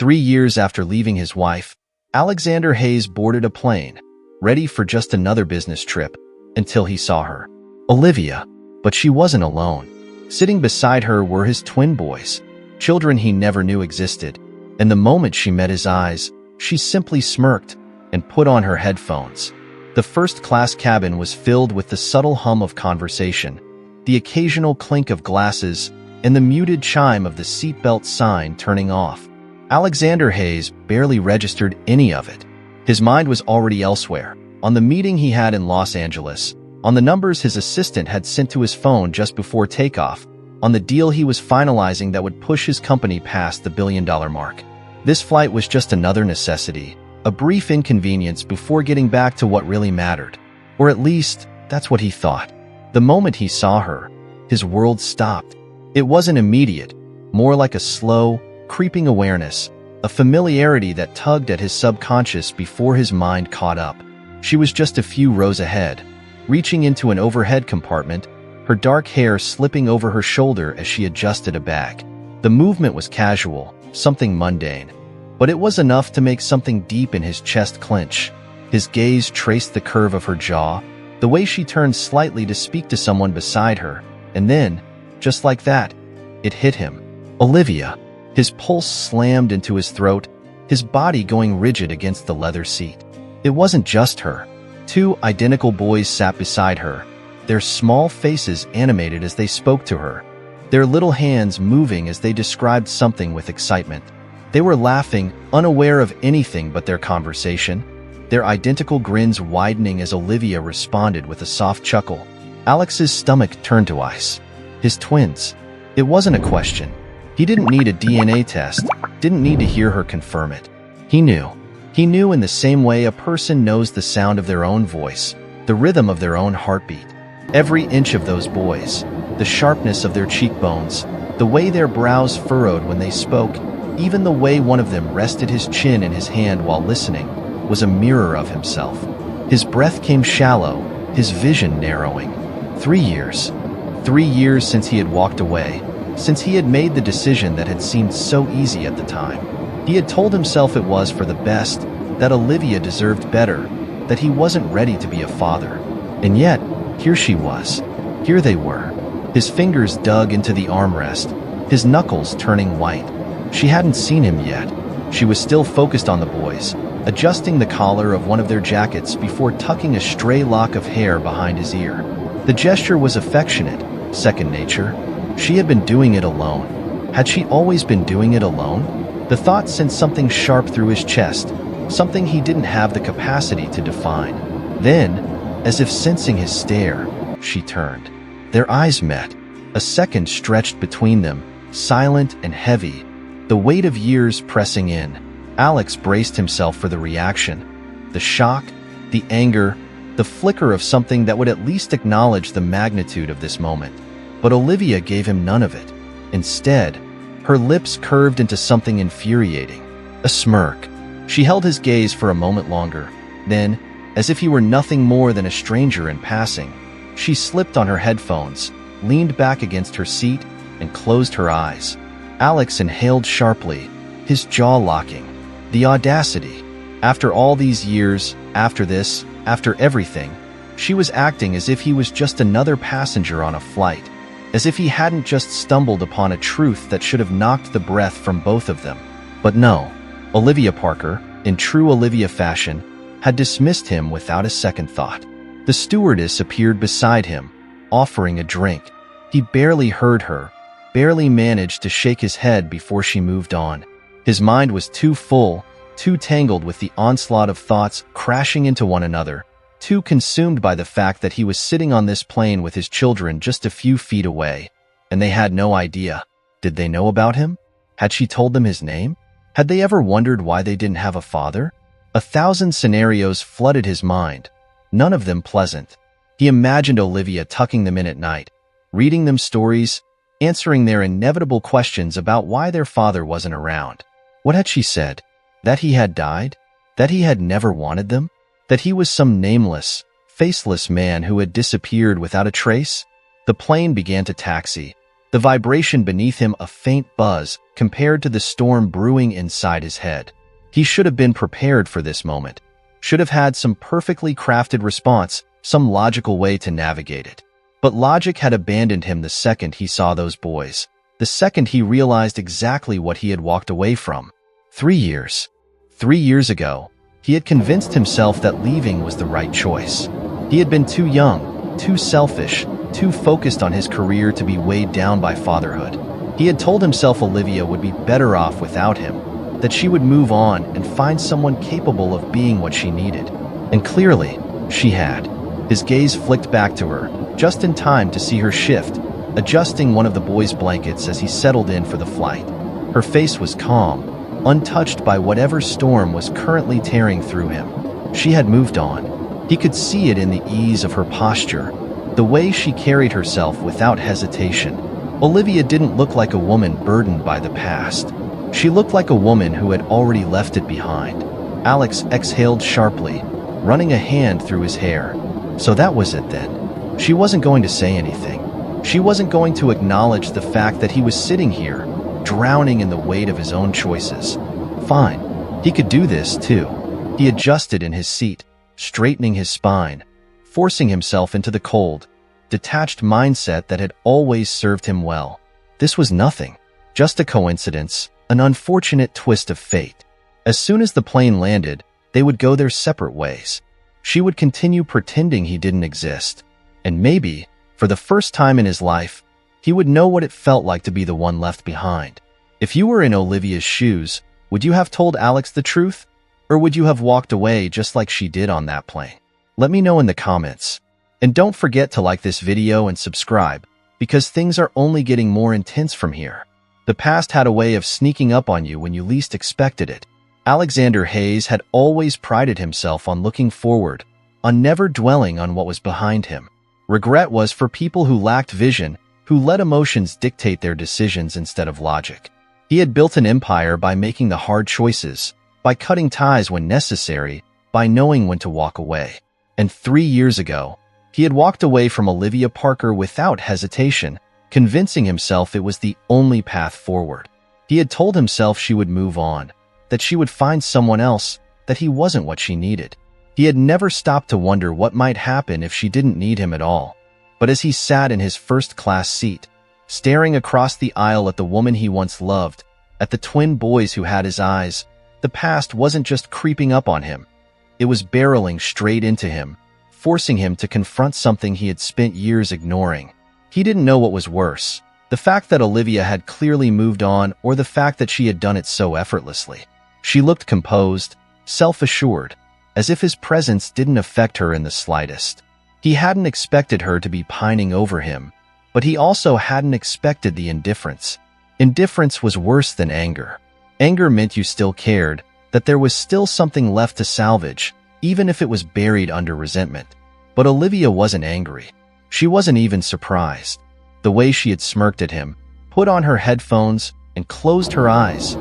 3 years after leaving his wife, Alexander Hayes boarded a plane, ready for just another business trip, until he saw her. Olivia. But she wasn't alone. Sitting beside her were his twin boys, children he never knew existed, and the moment she met his eyes, she simply smirked and put on her headphones. The first-class cabin was filled with the subtle hum of conversation, the occasional clink of glasses, and the muted chime of the seatbelt sign turning off. Alexander Hayes barely registered any of it. His mind was already elsewhere, on the meeting he had in Los Angeles, on the numbers his assistant had sent to his phone just before takeoff, on the deal he was finalizing that would push his company past the billion-dollar mark. This flight was just another necessity, a brief inconvenience before getting back to what really mattered. Or at least, that's what he thought. The moment he saw her, his world stopped. It wasn't immediate, more like a slow, creeping awareness, a familiarity that tugged at his subconscious before his mind caught up. She was just a few rows ahead, reaching into an overhead compartment, her dark hair slipping over her shoulder as she adjusted a bag. The movement was casual, something mundane, but it was enough to make something deep in his chest clench. His gaze traced the curve of her jaw, the way she turned slightly to speak to someone beside her, and then, just like that, it hit him. Olivia. His pulse slammed into his throat, his body going rigid against the leather seat. It wasn't just her. Two identical boys sat beside her, their small faces animated as they spoke to her, their little hands moving as they described something with excitement. They were laughing, unaware of anything but their conversation, their identical grins widening as Olivia responded with a soft chuckle. Alex's stomach turned to ice. His twins. It wasn't a question. He didn't need a DNA test, didn't need to hear her confirm it. He knew. He knew in the same way a person knows the sound of their own voice, the rhythm of their own heartbeat. Every inch of those boys, the sharpness of their cheekbones, the way their brows furrowed when they spoke, even the way one of them rested his chin in his hand while listening, was a mirror of himself. His breath came shallow, his vision narrowing. 3 years. 3 years since he had walked away, since he had made the decision that had seemed so easy at the time. He had told himself it was for the best, that Olivia deserved better, that he wasn't ready to be a father. And yet, here she was. Here they were. His fingers dug into the armrest, his knuckles turning white. She hadn't seen him yet. She was still focused on the boys, adjusting the collar of one of their jackets before tucking a stray lock of hair behind his ear. The gesture was affectionate, second nature. She had been doing it alone. Had she always been doing it alone? The thought sent something sharp through his chest, something he didn't have the capacity to define. Then, as if sensing his stare, she turned. Their eyes met. A second stretched between them, silent and heavy, the weight of years pressing in. Alex braced himself for the reaction. The shock, the anger, the flicker of something that would at least acknowledge the magnitude of this moment. But Olivia gave him none of it. Instead, her lips curved into something infuriating. A smirk. She held his gaze for a moment longer. Then, as if he were nothing more than a stranger in passing, she slipped on her headphones, leaned back against her seat, and closed her eyes. Alex inhaled sharply, his jaw locking. The audacity. After all these years, after this, after everything, she was acting as if he was just another passenger on a flight. As if he hadn't just stumbled upon a truth that should have knocked the breath from both of them. But no, Olivia Parker, in true Olivia fashion, had dismissed him without a second thought. The stewardess appeared beside him, offering a drink. He barely heard her, barely managed to shake his head before she moved on. His mind was too full, too tangled with the onslaught of thoughts crashing into one another, too consumed by the fact that he was sitting on this plane with his children just a few feet away, and they had no idea. Did they know about him? Had she told them his name? Had they ever wondered why they didn't have a father? 1,000 scenarios flooded his mind, none of them pleasant. He imagined Olivia tucking them in at night, reading them stories, answering their inevitable questions about why their father wasn't around. What had she said? That he had died? That he had never wanted them? That he was some nameless, faceless man who had disappeared without a trace? The plane began to taxi. The vibration beneath him a faint buzz compared to the storm brewing inside his head. He should have been prepared for this moment, should have had some perfectly crafted response, some logical way to navigate it. But logic had abandoned him the second he saw those boys, the second he realized exactly what he had walked away from. 3 years. 3 years ago, he had convinced himself that leaving was the right choice. He had been too young, too selfish, too focused on his career to be weighed down by fatherhood. He had told himself Olivia would be better off without him, that she would move on and find someone capable of being what she needed. And clearly, she had. His gaze flicked back to her, just in time to see her shift, adjusting one of the boys' blankets as he settled in for the flight. Her face was calm, untouched by whatever storm was currently tearing through him. She had moved on. He could see it in the ease of her posture, the way she carried herself without hesitation. Olivia didn't look like a woman burdened by the past. She looked like a woman who had already left it behind. Alex exhaled sharply, running a hand through his hair. So that was it then. She wasn't going to say anything. She wasn't going to acknowledge the fact that he was sitting here, drowning in the weight of his own choices. Fine. He could do this, too. He adjusted in his seat, straightening his spine, forcing himself into the cold, detached mindset that had always served him well. This was nothing. Just a coincidence, an unfortunate twist of fate. As soon as the plane landed, they would go their separate ways. She would continue pretending he didn't exist. And maybe, for the first time in his life, he would know what it felt like to be the one left behind. If you were in Olivia's shoes, would you have told Alex the truth? Or would you have walked away just like she did on that plane? Let me know in the comments. And don't forget to like this video and subscribe, because things are only getting more intense from here. The past had a way of sneaking up on you when you least expected it. Alexander Hayes had always prided himself on looking forward, on never dwelling on what was behind him. Regret was for people who lacked vision, who let emotions dictate their decisions instead of logic. He had built an empire by making the hard choices, by cutting ties when necessary, by knowing when to walk away. And 3 years ago, he had walked away from Olivia Parker without hesitation, convincing himself it was the only path forward. He had told himself she would move on, that she would find someone else, that he wasn't what she needed. He had never stopped to wonder what might happen if she didn't need him at all. But as he sat in his first-class seat, staring across the aisle at the woman he once loved, at the twin boys who had his eyes, the past wasn't just creeping up on him. It was barreling straight into him, forcing him to confront something he had spent years ignoring. He didn't know what was worse, the fact that Olivia had clearly moved on or the fact that she had done it so effortlessly. She looked composed, self-assured, as if his presence didn't affect her in the slightest. He hadn't expected her to be pining over him, but he also hadn't expected the indifference. Indifference was worse than anger. Anger meant you still cared, that there was still something left to salvage, even if it was buried under resentment. But Olivia wasn't angry. She wasn't even surprised. The way she had smirked at him, put on her headphones, and closed her eyes.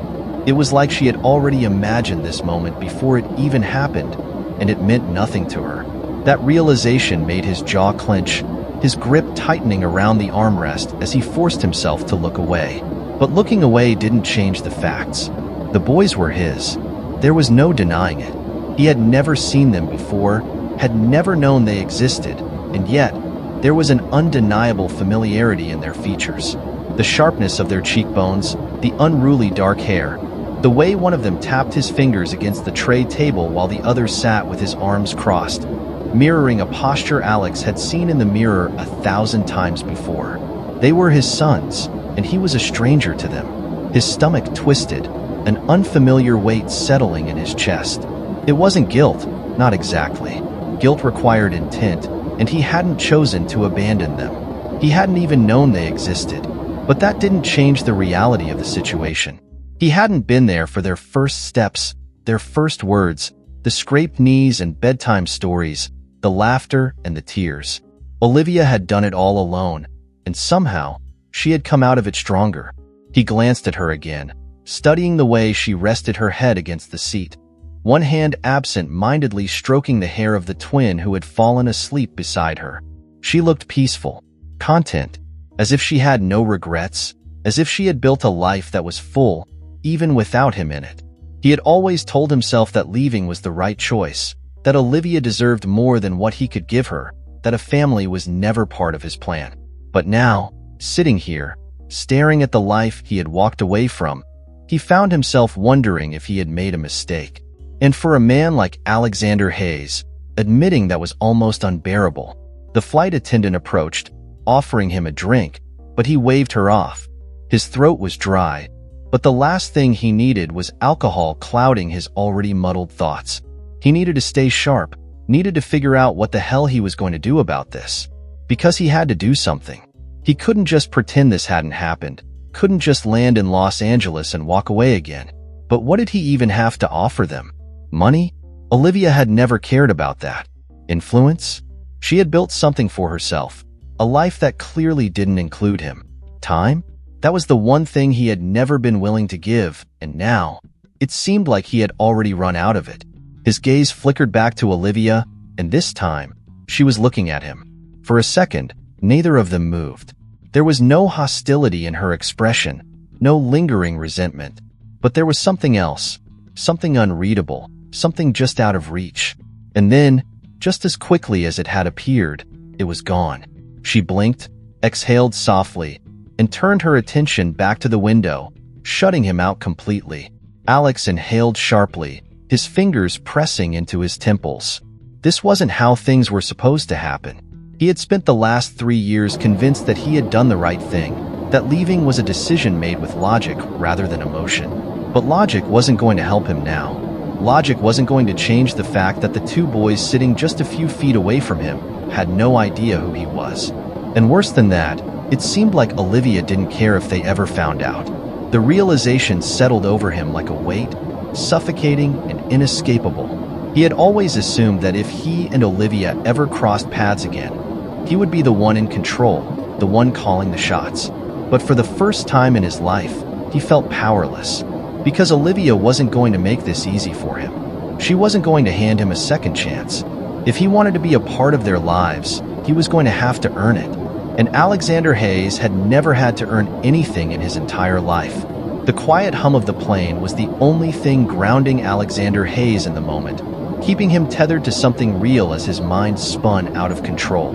It was like she had already imagined this moment before it even happened, and it meant nothing to her. That realization made his jaw clench, his grip tightening around the armrest as he forced himself to look away. But looking away didn't change the facts. The boys were his. There was no denying it. He had never seen them before, had never known they existed, and yet, there was an undeniable familiarity in their features. The sharpness of their cheekbones, the unruly dark hair, the way one of them tapped his fingers against the tray table while the other sat with his arms crossed, mirroring a posture Alex had seen in the mirror 1,000 times before. They were his sons, and he was a stranger to them. His stomach twisted, an unfamiliar weight settling in his chest. It wasn't guilt, not exactly. Guilt required intent, and he hadn't chosen to abandon them. He hadn't even known they existed, but that didn't change the reality of the situation. He hadn't been there for their first steps, their first words, the scraped knees and bedtime stories, the laughter and the tears. Olivia had done it all alone, and somehow, she had come out of it stronger. He glanced at her again, studying the way she rested her head against the seat, one hand absent-mindedly stroking the hair of the twin who had fallen asleep beside her. She looked peaceful, content, as if she had no regrets, as if she had built a life that was full, even without him in it. He had always told himself that leaving was the right choice, that Olivia deserved more than what he could give her, that a family was never part of his plan. But now, sitting here, staring at the life he had walked away from, he found himself wondering if he had made a mistake. And for a man like Alexander Hayes, admitting that was almost unbearable. The flight attendant approached, offering him a drink, but he waved her off. His throat was dry, but the last thing he needed was alcohol clouding his already muddled thoughts. He needed to stay sharp, needed to figure out what the hell he was going to do about this. Because he had to do something. He couldn't just pretend this hadn't happened, couldn't just land in Los Angeles and walk away again. But what did he even have to offer them? Money? Olivia had never cared about that. Influence? She had built something for herself, a life that clearly didn't include him. Time? That was the one thing he had never been willing to give, and now, it seemed like he had already run out of it. His gaze flickered back to Olivia, and this time, she was looking at him. For a second, neither of them moved. There was no hostility in her expression, no lingering resentment. But there was something else, something unreadable, something just out of reach. And then, just as quickly as it had appeared, it was gone. She blinked, exhaled softly, and turned her attention back to the window, shutting him out completely. Alex inhaled sharply, his fingers pressing into his temples. This wasn't how things were supposed to happen. He had spent the last 3 years convinced that he had done the right thing, that leaving was a decision made with logic rather than emotion. But logic wasn't going to help him now. Logic wasn't going to change the fact that the two boys sitting just a few feet away from him had no idea who he was. And worse than that, it seemed like Olivia didn't care if they ever found out. The realization settled over him like a weight, suffocating and inescapable. He had always assumed that if he and Olivia ever crossed paths again, he would be the one in control, the one calling the shots. But for the first time in his life, he felt powerless. Because Olivia wasn't going to make this easy for him. She wasn't going to hand him a second chance. If he wanted to be a part of their lives, he was going to have to earn it. And Alexander Hayes had never had to earn anything in his entire life. The quiet hum of the plane was the only thing grounding Alexander Hayes in the moment, keeping him tethered to something real as his mind spun out of control.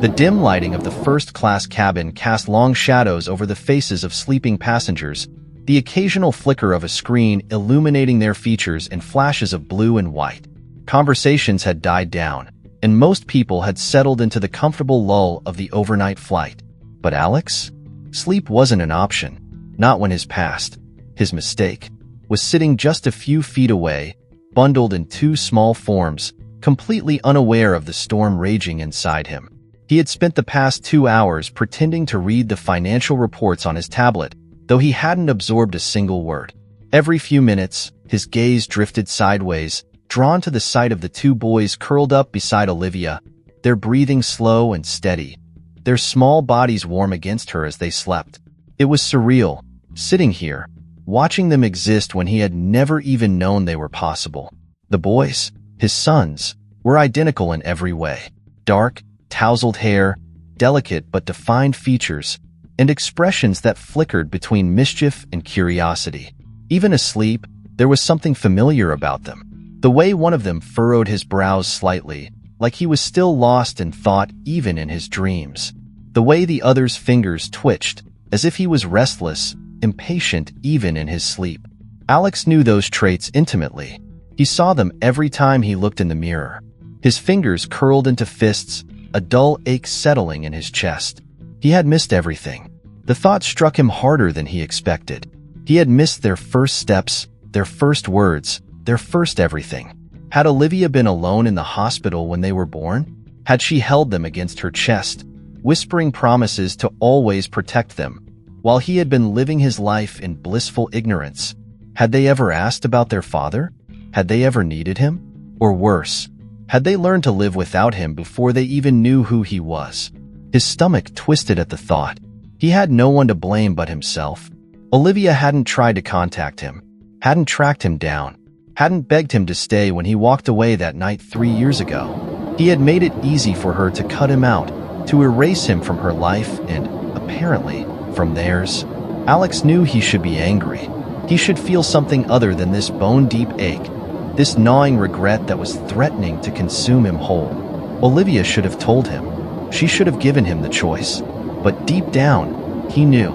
The dim lighting of the first-class cabin cast long shadows over the faces of sleeping passengers, the occasional flicker of a screen illuminating their features in flashes of blue and white. Conversations had died down, and most people had settled into the comfortable lull of the overnight flight. But Alex? Sleep wasn't an option. Not when his past, his mistake, was sitting just a few feet away, bundled in two small forms, completely unaware of the storm raging inside him. He had spent the past 2 hours pretending to read the financial reports on his tablet, though he hadn't absorbed a single word. Every few minutes, his gaze drifted sideways, drawn to the sight of the two boys curled up beside Olivia, their breathing slow and steady, their small bodies warm against her as they slept. It was surreal, sitting here, watching them exist when he had never even known they were possible. The boys, his sons, were identical in every way. Dark, tousled hair, delicate but defined features, and expressions that flickered between mischief and curiosity. Even asleep, there was something familiar about them. The way one of them furrowed his brows slightly, like he was still lost in thought even in his dreams. The way the other's fingers twitched, as if he was restless, impatient even in his sleep. Alex knew those traits intimately. He saw them every time he looked in the mirror. His fingers curled into fists, a dull ache settling in his chest. He had missed everything. The thought struck him harder than he expected. He had missed their first steps, their first words, their first everything. Had Olivia been alone in the hospital when they were born? Had she held them against her chest, whispering promises to always protect them, while he had been living his life in blissful ignorance? Had they ever asked about their father? Had they ever needed him? Or worse, had they learned to live without him before they even knew who he was? His stomach twisted at the thought. He had no one to blame but himself. Olivia hadn't tried to contact him, hadn't tracked him down, hadn't begged him to stay when he walked away that night 3 years ago. He had made it easy for her to cut him out, to erase him from her life, and, apparently, from theirs. Alex knew he should be angry. He should feel something other than this bone-deep ache, this gnawing regret that was threatening to consume him whole. Olivia should have told him. She should have given him the choice. But deep down, he knew.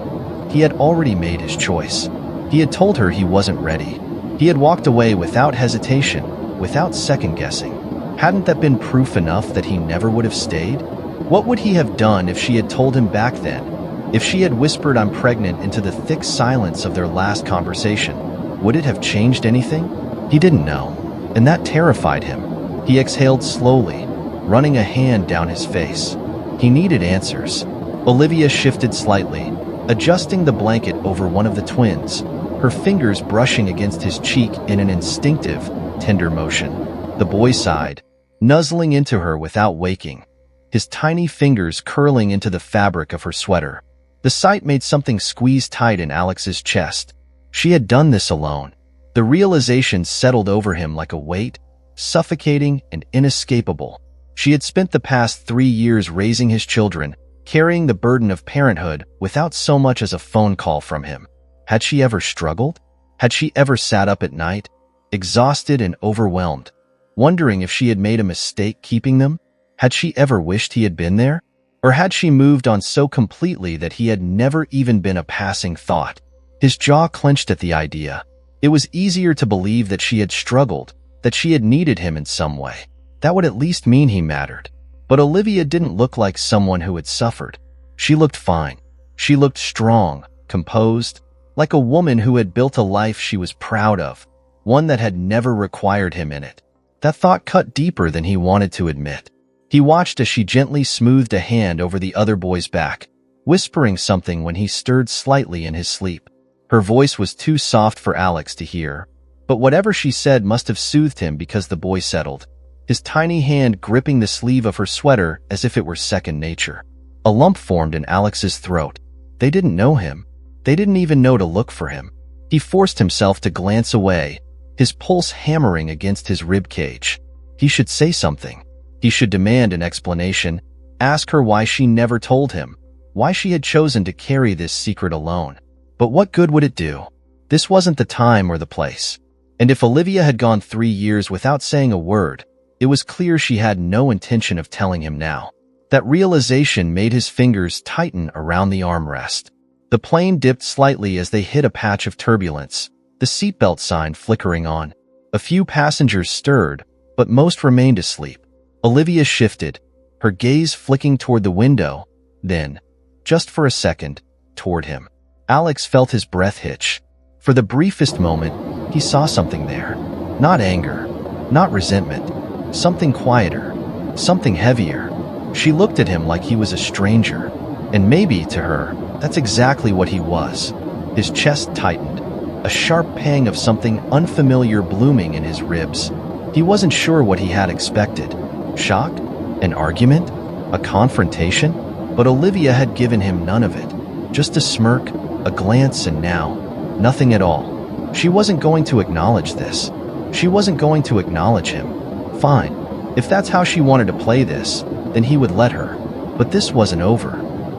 He had already made his choice. He had told her he wasn't ready. He had walked away without hesitation, without second-guessing. Hadn't that been proof enough that he never would have stayed? What would he have done if she had told him back then? If she had whispered "I'm pregnant" into the thick silence of their last conversation? Would it have changed anything? He didn't know, and that terrified him. He exhaled slowly, running a hand down his face. He needed answers. Olivia shifted slightly, adjusting the blanket over one of the twins, her fingers brushing against his cheek in an instinctive, tender motion. The boy sighed, nuzzling into her without waking, his tiny fingers curling into the fabric of her sweater. The sight made something squeeze tight in Alex's chest. She had done this alone. The realization settled over him like a weight, suffocating and inescapable. She had spent the past 3 years raising his children, carrying the burden of parenthood without so much as a phone call from him. Had she ever struggled? Had she ever sat up at night, exhausted and overwhelmed, wondering if she had made a mistake keeping them? Had she ever wished he had been there? Or had she moved on so completely that he had never even been a passing thought? His jaw clenched at the idea. It was easier to believe that she had struggled, that she had needed him in some way. That would at least mean he mattered. But Olivia didn't look like someone who had suffered. She looked fine. She looked strong, composed, like a woman who had built a life she was proud of, one that had never required him in it. That thought cut deeper than he wanted to admit. He watched as she gently smoothed a hand over the other boy's back, whispering something when he stirred slightly in his sleep. Her voice was too soft for Alex to hear, but whatever she said must have soothed him because the boy settled, his tiny hand gripping the sleeve of her sweater as if it were second nature. A lump formed in Alex's throat. They didn't know him. They didn't even know to look for him. He forced himself to glance away, his pulse hammering against his rib cage. He should say something. He should demand an explanation, ask her why she never told him, why she had chosen to carry this secret alone. But what good would it do? This wasn't the time or the place. And if Olivia had gone 3 years without saying a word, it was clear she had no intention of telling him now. That realization made his fingers tighten around the armrest. The plane dipped slightly as they hit a patch of turbulence, the seatbelt sign flickering on. A few passengers stirred, but most remained asleep. Olivia shifted, her gaze flicking toward the window, then, just for a second, toward him. Alex felt his breath hitch. For the briefest moment, he saw something there. Not anger, not resentment, something quieter, something heavier. She looked at him like he was a stranger, and maybe, to her, that's exactly what he was. His chest tightened, a sharp pang of something unfamiliar blooming in his ribs. He wasn't sure what he had expected. Shock? An argument? A confrontation? But Olivia had given him none of it. Just a smirk, a glance, and now, nothing at all. She wasn't going to acknowledge this. She wasn't going to acknowledge him. Fine. If that's how she wanted to play this, then he would let her. But this wasn't over.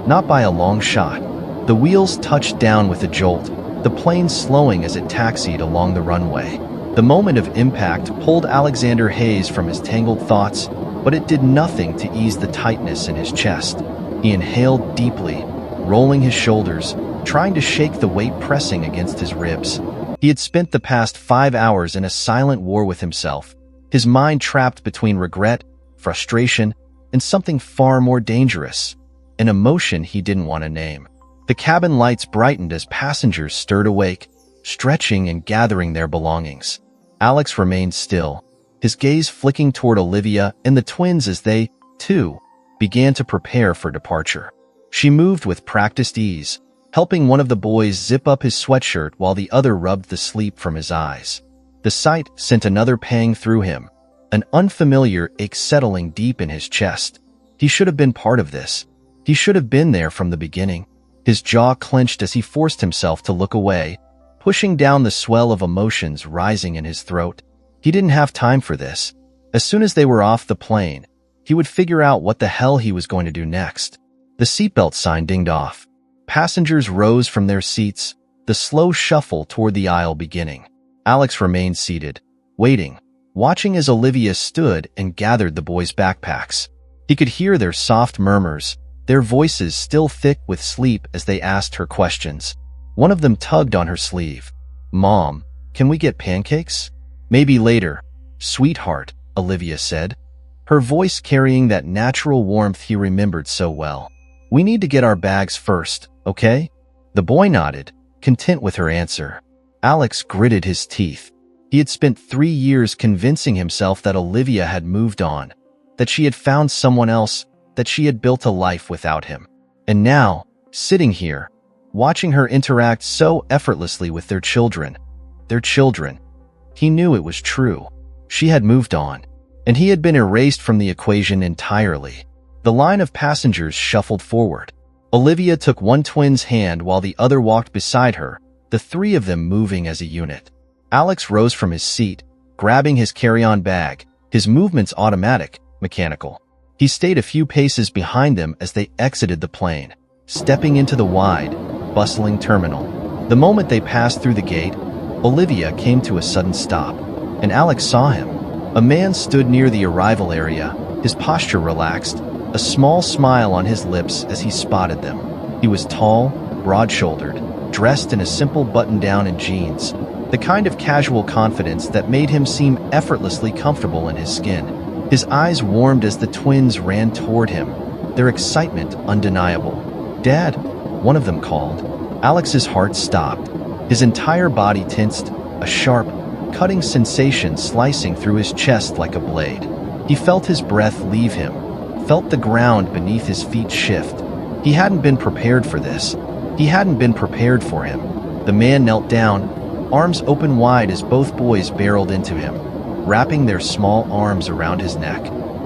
Not by a long shot. The wheels touched down with a jolt, the plane slowing as it taxied along the runway. The moment of impact pulled Alexander Hayes from his tangled thoughts, but it did nothing to ease the tightness in his chest. He inhaled deeply, rolling his shoulders, trying to shake the weight pressing against his ribs. He had spent the past 5 hours in a silent war with himself, his mind trapped between regret, frustration, and something far more dangerous, an emotion he didn't want to name. The cabin lights brightened as passengers stirred awake, stretching and gathering their belongings. Alex remained still, his gaze flicking toward Olivia and the twins as they, too, began to prepare for departure. She moved with practiced ease, helping one of the boys zip up his sweatshirt while the other rubbed the sleep from his eyes. The sight sent another pang through him, an unfamiliar ache settling deep in his chest. He should have been part of this. He should have been there from the beginning. His jaw clenched as he forced himself to look away, pushing down the swell of emotions rising in his throat. He didn't have time for this. As soon as they were off the plane, he would figure out what the hell he was going to do next. The seatbelt sign dinged off. Passengers rose from their seats, the slow shuffle toward the aisle beginning. Alex remained seated, waiting, watching as Olivia stood and gathered the boys' backpacks. He could hear their soft murmurs, their voices still thick with sleep as they asked her questions. One of them tugged on her sleeve. "Mom, can we get pancakes?" "Maybe later, sweetheart," Olivia said, her voice carrying that natural warmth he remembered so well. "We need to get our bags first, okay?" The boy nodded, content with her answer. Alex gritted his teeth. He had spent 3 years convincing himself that Olivia had moved on, that she had found someone else, that she had built a life without him. And now, sitting here, watching her interact so effortlessly with their children, he knew it was true. She had moved on, and he had been erased from the equation entirely. The line of passengers shuffled forward. Olivia took one twin's hand while the other walked beside her, the three of them moving as a unit. Alex rose from his seat, grabbing his carry-on bag, his movements automatic, mechanical. He stayed a few paces behind them as they exited the plane, stepping into the wide, bustling terminal. The moment they passed through the gate, Olivia came to a sudden stop, and Alex saw him. A man stood near the arrival area, his posture relaxed, a small smile on his lips as he spotted them. He was tall, broad-shouldered, dressed in a simple button-down and jeans, the kind of casual confidence that made him seem effortlessly comfortable in his skin. His eyes warmed as the twins ran toward him, their excitement undeniable. "Dad," one of them called. Alex's heart stopped. His entire body tensed, a sharp, cutting sensation slicing through his chest like a blade. He felt his breath leave him, felt the ground beneath his feet shift. He hadn't been prepared for this. He hadn't been prepared for him. The man knelt down, arms open wide as both boys barreled into him, wrapping their small arms around his neck.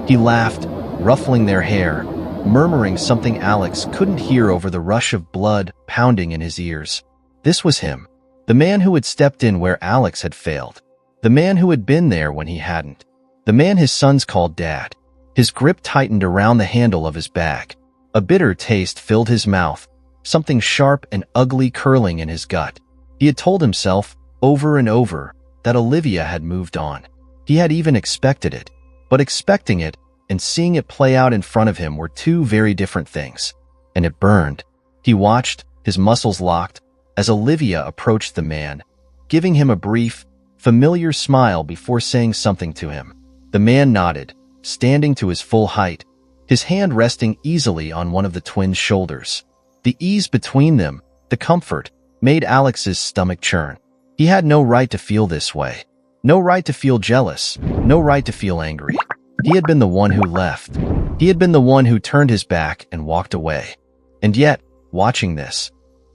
He laughed, ruffling their hair, murmuring something Alex couldn't hear over the rush of blood pounding in his ears. This was him, the man who had stepped in where Alex had failed, the man who had been there when he hadn't, the man his sons called Dad. His grip tightened around the handle of his bag. A bitter taste filled his mouth, something sharp and ugly curling in his gut. He had told himself, over and over, that Olivia had moved on. He had even expected it, but expecting it and seeing it play out in front of him were two very different things. And it burned. He watched, his muscles locked, as Olivia approached the man, giving him a brief, familiar smile before saying something to him. The man nodded, standing to his full height, his hand resting easily on one of the twins' shoulders. The ease between them, the comfort, made Alex's stomach churn. He had no right to feel this way. No right to feel jealous. No right to feel angry. He had been the one who left. He had been the one who turned his back and walked away. And yet, watching this,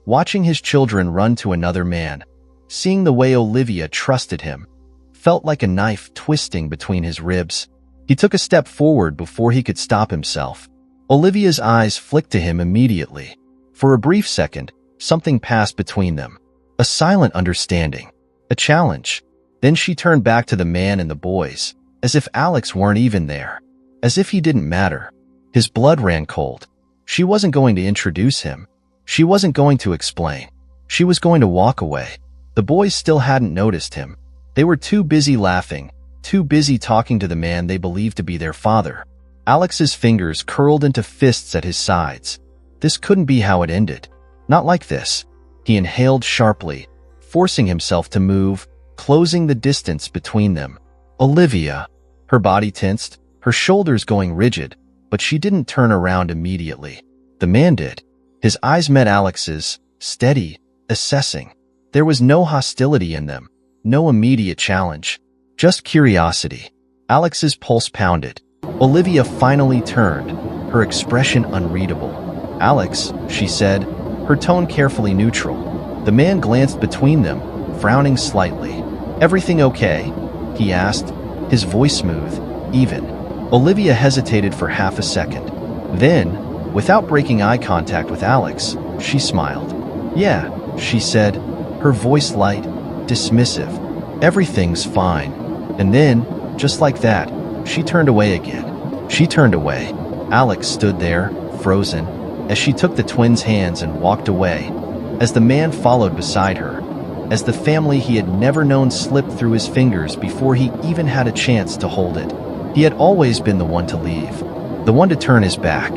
watching his children run to another man, seeing the way Olivia trusted him, felt like a knife twisting between his ribs. He took a step forward before he could stop himself. Olivia's eyes flicked to him immediately. For a brief second, something passed between them. A silent understanding. A challenge. Then she turned back to the man and the boys, as if Alex weren't even there. As if he didn't matter. His blood ran cold. She wasn't going to introduce him. She wasn't going to explain. She was going to walk away. The boys still hadn't noticed him. They were too busy laughing, too busy talking to the man they believed to be their father. Alex's fingers curled into fists at his sides. This couldn't be how it ended. Not like this. He inhaled sharply, forcing himself to move, closing the distance between them. Olivia. Her body tensed, her shoulders going rigid, but she didn't turn around immediately. The man did. His eyes met Alex's, steady, assessing. There was no hostility in them, no immediate challenge, just curiosity. Alex's pulse pounded. Olivia finally turned, her expression unreadable. "Alex," she said, her tone carefully neutral. The man glanced between them, frowning slightly. "Everything okay?" he asked, his voice smooth, even. Olivia hesitated for half a second. Then, without breaking eye contact with Alex, she smiled. "Yeah," she said, her voice light, dismissive. "Everything's fine." And then, just like that, she turned away again. She turned away. Alex stood there, frozen, as she took the twins' hands and walked away, as the man followed beside her, as the family he had never known slipped through his fingers before he even had a chance to hold it. He had always been the one to leave, the one to turn his back,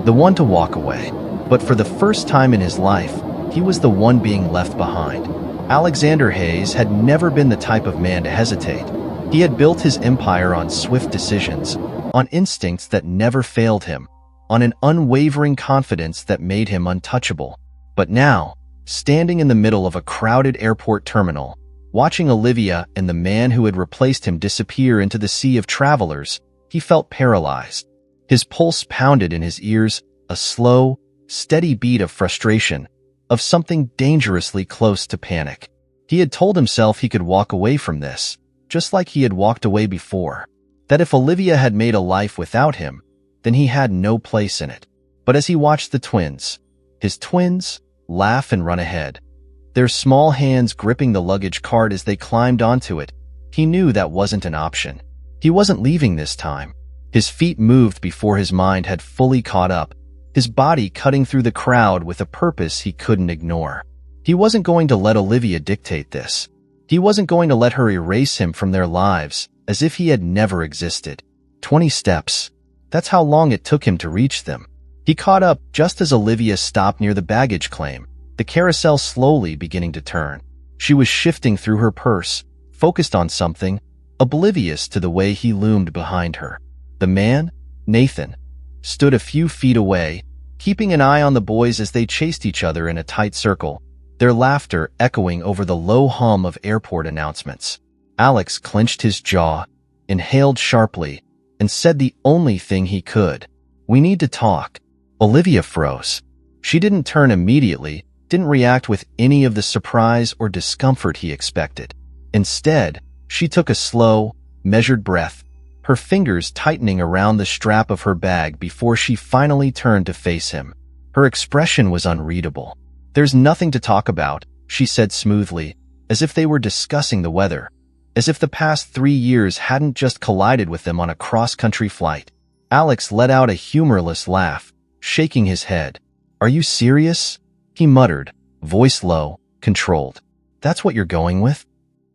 the one to walk away. But for the first time in his life, he was the one being left behind. Alexander Hayes had never been the type of man to hesitate. He had built his empire on swift decisions, on instincts that never failed him, on an unwavering confidence that made him untouchable. But now, standing in the middle of a crowded airport terminal, watching Olivia and the man who had replaced him disappear into the sea of travelers, he felt paralyzed. His pulse pounded in his ears, a slow, steady beat of frustration, of something dangerously close to panic. He had told himself he could walk away from this, just like he had walked away before, that if Olivia had made a life without him, then he had no place in it. But as he watched his twins, laugh and run ahead, their small hands gripping the luggage cart as they climbed onto it, he knew that wasn't an option. He wasn't leaving this time. His feet moved before his mind had fully caught up, his body cutting through the crowd with a purpose he couldn't ignore. He wasn't going to let Olivia dictate this. He wasn't going to let her erase him from their lives as if he had never existed. 20 steps. That's how long it took him to reach them. He caught up just as Olivia stopped near the baggage claim, the carousel slowly beginning to turn. She was shifting through her purse, focused on something, oblivious to the way he loomed behind her. The man, Nathan, stood a few feet away, keeping an eye on the boys as they chased each other in a tight circle, their laughter echoing over the low hum of airport announcements. Alex clenched his jaw, inhaled sharply, and said the only thing he could. "We need to talk." Olivia froze. She didn't turn immediately, didn't react with any of the surprise or discomfort he expected. Instead, she took a slow, measured breath, her fingers tightening around the strap of her bag before she finally turned to face him. Her expression was unreadable. "There's nothing to talk about," she said smoothly, as if they were discussing the weather, as if the past 3 years hadn't just collided with them on a cross-country flight. Alex let out a humorless laugh, shaking his head. "Are you serious?" he muttered, voice low, controlled. "That's what you're going with?"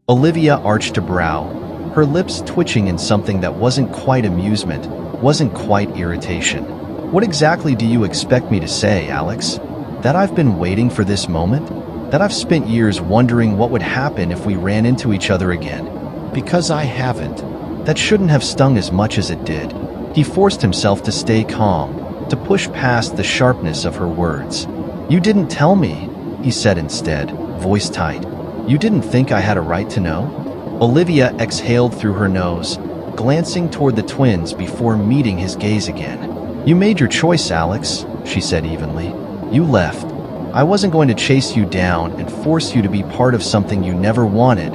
Olivia arched a brow, her lips twitching in something that wasn't quite amusement, wasn't quite irritation. "What exactly do you expect me to say, Alex? That I've been waiting for this moment? That I've spent years wondering what would happen if we ran into each other again? Because I haven't." That shouldn't have stung as much as it did. He forced himself to stay calm, to push past the sharpness of her words. "You didn't tell me," he said instead, voice tight. "You didn't think I had a right to know?" Olivia exhaled through her nose, glancing toward the twins before meeting his gaze again. "You made your choice, Alex," she said evenly. "You left. I wasn't going to chase you down and force you to be part of something you never wanted."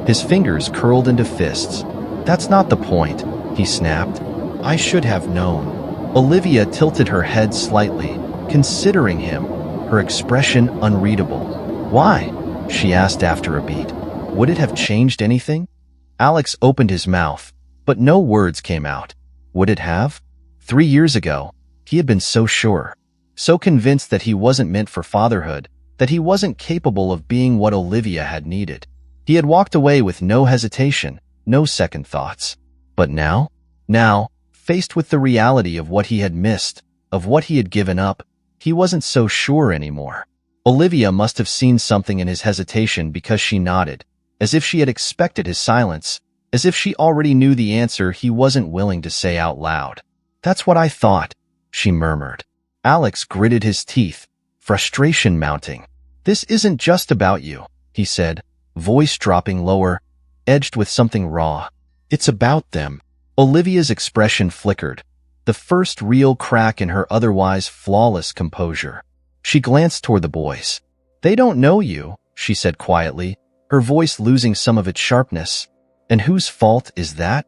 His fingers curled into fists. "That's not the point," he snapped. "I should have known." Olivia tilted her head slightly, considering him, her expression unreadable. "Why?" she asked after a beat. "Would it have changed anything?" Alex opened his mouth, but no words came out. Would it have? 3 years ago, he had been so sure, so convinced that he wasn't meant for fatherhood, that he wasn't capable of being what Olivia had needed. He had walked away with no hesitation, no second thoughts. But now, faced with the reality of what he had missed, of what he had given up, he wasn't so sure anymore. Olivia must have seen something in his hesitation because she nodded, as if she had expected his silence, as if she already knew the answer he wasn't willing to say out loud. "That's what I thought," she murmured. Alex gritted his teeth, frustration mounting. "This isn't just about you," he said, voice dropping lower, edged with something raw. "It's about them." Olivia's expression flickered, the first real crack in her otherwise flawless composure. She glanced toward the boys. "They don't know you," she said quietly, her voice losing some of its sharpness. "And whose fault is that?"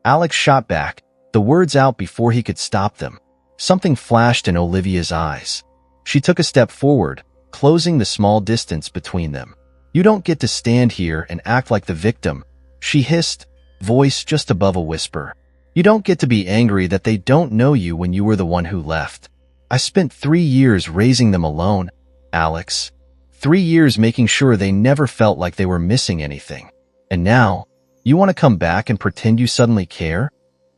Alex shot back, the words out before he could stop them. Something flashed in Olivia's eyes. She took a step forward, closing the small distance between them. "You don't get to stand here and act like the victim," she hissed, voice just above a whisper. "You don't get to be angry that they don't know you when you were the one who left." I spent 3 years raising them alone, Alex. 3 years making sure they never felt like they were missing anything. And now, you want to come back and pretend you suddenly care?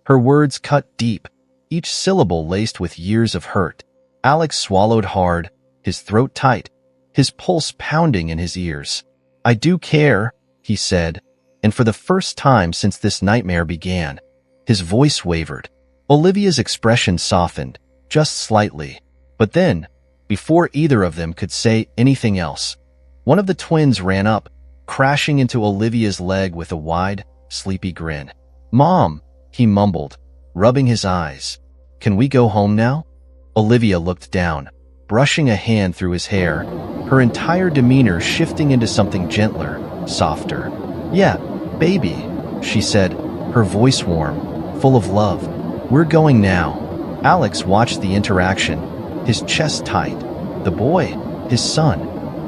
Her words cut deep, each syllable laced with years of hurt. Alex swallowed hard, his throat tight, his pulse pounding in his ears. I do care, he said, and for the first time since this nightmare began, his voice wavered. Olivia's expression softened, just slightly. But then, before either of them could say anything else, one of the twins ran up, crashing into Olivia's leg with a wide, sleepy grin. Mom, he mumbled, rubbing his eyes. Can we go home now? Olivia looked down, brushing a hand through his hair, her entire demeanor shifting into something gentler, softer. Yeah, baby, she said, her voice warm, full of love. We're going now. Alex watched the interaction, his chest tight. The boy, his son,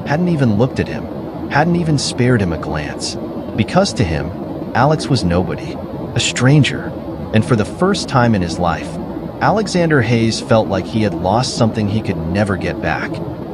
hadn't even looked at him, hadn't even spared him a glance. Because to him, Alex was nobody, a stranger. And for the first time in his life, Alexander Hayes felt like he had lost something he could never get back.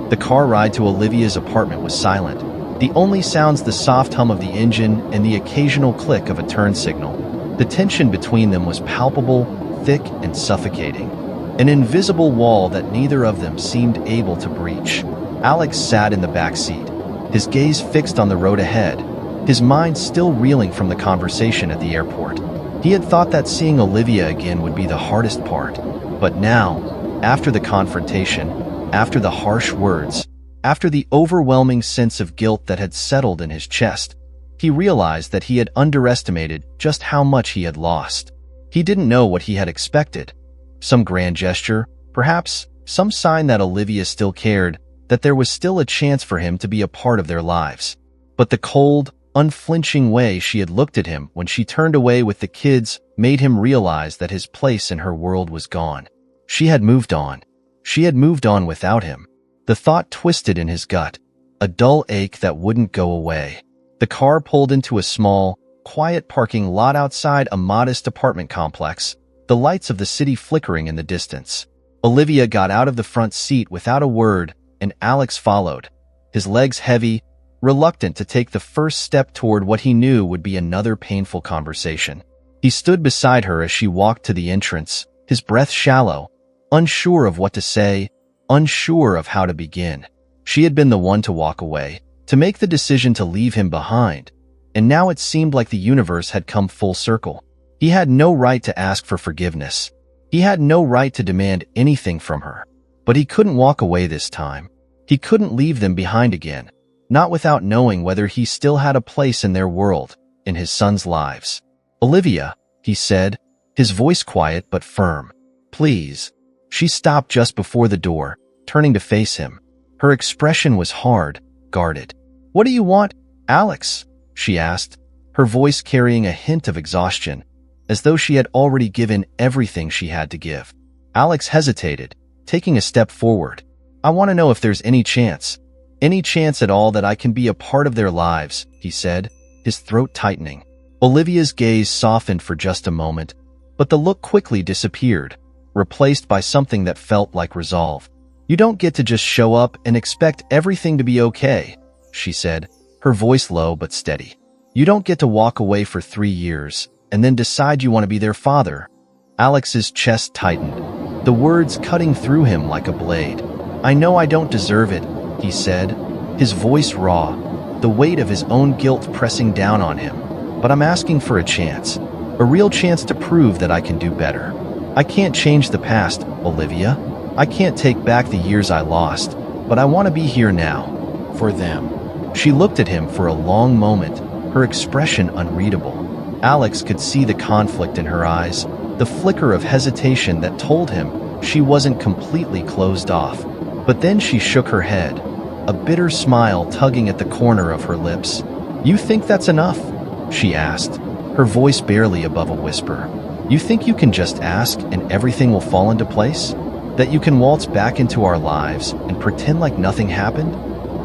The car ride to Olivia's apartment was silent. The only sounds the soft hum of the engine and the occasional click of a turn signal. The tension between them was palpable, thick and suffocating. An invisible wall that neither of them seemed able to breach. Alex sat in the back seat, his gaze fixed on the road ahead, his mind still reeling from the conversation at the airport. He had thought that seeing Olivia again would be the hardest part. But now, after the confrontation, after the harsh words, after the overwhelming sense of guilt that had settled in his chest, he realized that he had underestimated just how much he had lost. He didn't know what he had expected. Some grand gesture, perhaps some sign that Olivia still cared, that there was still a chance for him to be a part of their lives. But the cold, unflinching way she had looked at him when she turned away with the kids made him realize that his place in her world was gone. She had moved on. She had moved on without him. The thought twisted in his gut, a dull ache that wouldn't go away. The car pulled into a small, quiet parking lot outside a modest apartment complex, the lights of the city flickering in the distance. Olivia got out of the front seat without a word, and Alex followed, his legs heavy, reluctant to take the first step toward what he knew would be another painful conversation. He stood beside her as she walked to the entrance, his breath shallow, unsure of what to say, unsure of how to begin. She had been the one to walk away, to make the decision to leave him behind, and now it seemed like the universe had come full circle. He had no right to ask for forgiveness. He had no right to demand anything from her. But he couldn't walk away this time. He couldn't leave them behind again, not without knowing whether he still had a place in their world, in his sons' lives. Olivia, he said, his voice quiet but firm. Please. She stopped just before the door, turning to face him. Her expression was hard, guarded. What do you want, Alex? She asked, her voice carrying a hint of exhaustion, as though she had already given everything she had to give. Alex hesitated, taking a step forward. I want to know if there's any chance at all that I can be a part of their lives, he said, his throat tightening. Olivia's gaze softened for just a moment, but the look quickly disappeared, replaced by something that felt like resolve. You don't get to just show up and expect everything to be okay, she said, her voice low but steady. You don't get to walk away for 3 years and then decide you want to be their father. Alex's chest tightened, the words cutting through him like a blade. I know I don't deserve it, he said, his voice raw, the weight of his own guilt pressing down on him. But I'm asking for a chance, a real chance to prove that I can do better. I can't change the past, Olivia. I can't take back the years I lost, but I want to be here now, for them. She looked at him for a long moment, her expression unreadable. Alex could see the conflict in her eyes, the flicker of hesitation that told him she wasn't completely closed off. But then she shook her head, a bitter smile tugging at the corner of her lips. You think that's enough? She asked, her voice barely above a whisper. You think you can just ask and everything will fall into place? That you can waltz back into our lives and pretend like nothing happened?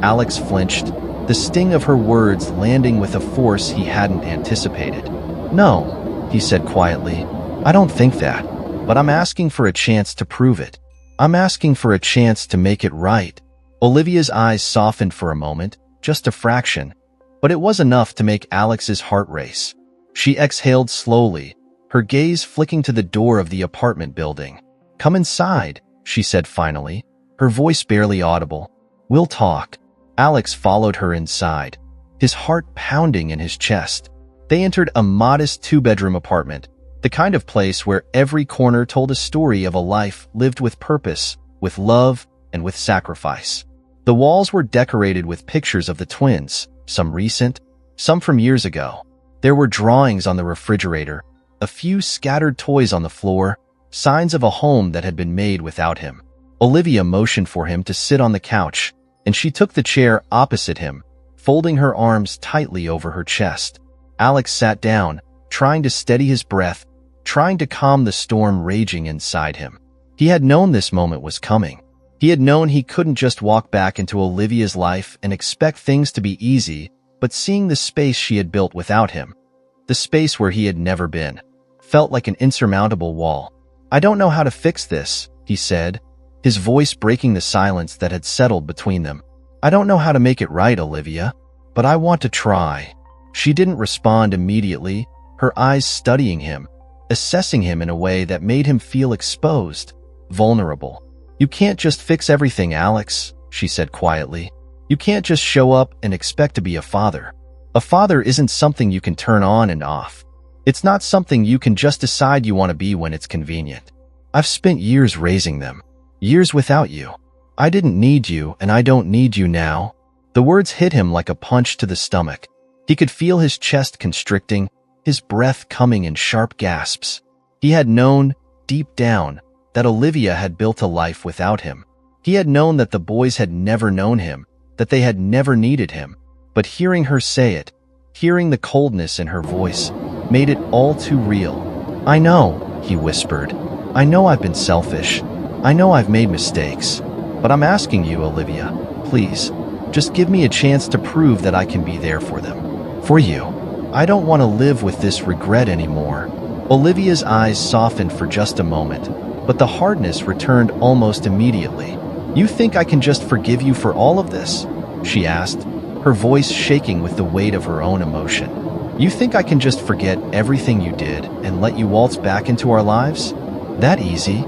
Alex flinched, the sting of her words landing with a force he hadn't anticipated. No, he said quietly. I don't think that, but I'm asking for a chance to prove it. I'm asking for a chance to make it right. Olivia's eyes softened for a moment, just a fraction, but it was enough to make Alex's heart race. She exhaled slowly, her gaze flicking to the door of the apartment building. Come inside, she said finally, her voice barely audible. We'll talk. Alex followed her inside, his heart pounding in his chest. They entered a modest two-bedroom apartment, the kind of place where every corner told a story of a life lived with purpose, with love, and with sacrifice. The walls were decorated with pictures of the twins, some recent, some from years ago. There were drawings on the refrigerator, a few scattered toys on the floor, signs of a home that had been made without him. Olivia motioned for him to sit on the couch, and she took the chair opposite him, folding her arms tightly over her chest. Alex sat down, trying to steady his breath, trying to calm the storm raging inside him. He had known this moment was coming. He had known he couldn't just walk back into Olivia's life and expect things to be easy, but seeing the space she had built without him, the space where he had never been, felt like an insurmountable wall. I don't know how to fix this, he said, his voice breaking the silence that had settled between them. I don't know how to make it right, Olivia, but I want to try. She didn't respond immediately, her eyes studying him, assessing him in a way that made him feel exposed, vulnerable. You can't just fix everything, Alex, she said quietly. You can't just show up and expect to be a father. A father isn't something you can turn on and off. It's not something you can just decide you want to be when it's convenient. I've spent years raising them, years without you. I didn't need you, and I don't need you now. The words hit him like a punch to the stomach. He could feel his chest constricting, his breath coming in sharp gasps. He had known, deep down, that Olivia had built a life without him. He had known that the boys had never known him, that they had never needed him. But hearing her say it, hearing the coldness in her voice, made it all too real. I know, he whispered. I know I've been selfish. I know I've made mistakes. But I'm asking you, Olivia, please, just give me a chance to prove that I can be there for them. For you. I don't want to live with this regret anymore. Olivia's eyes softened for just a moment, but the hardness returned almost immediately. You think I can just forgive you for all of this? She asked, her voice shaking with the weight of her own emotion. You think I can just forget everything you did and let you waltz back into our lives? That easy?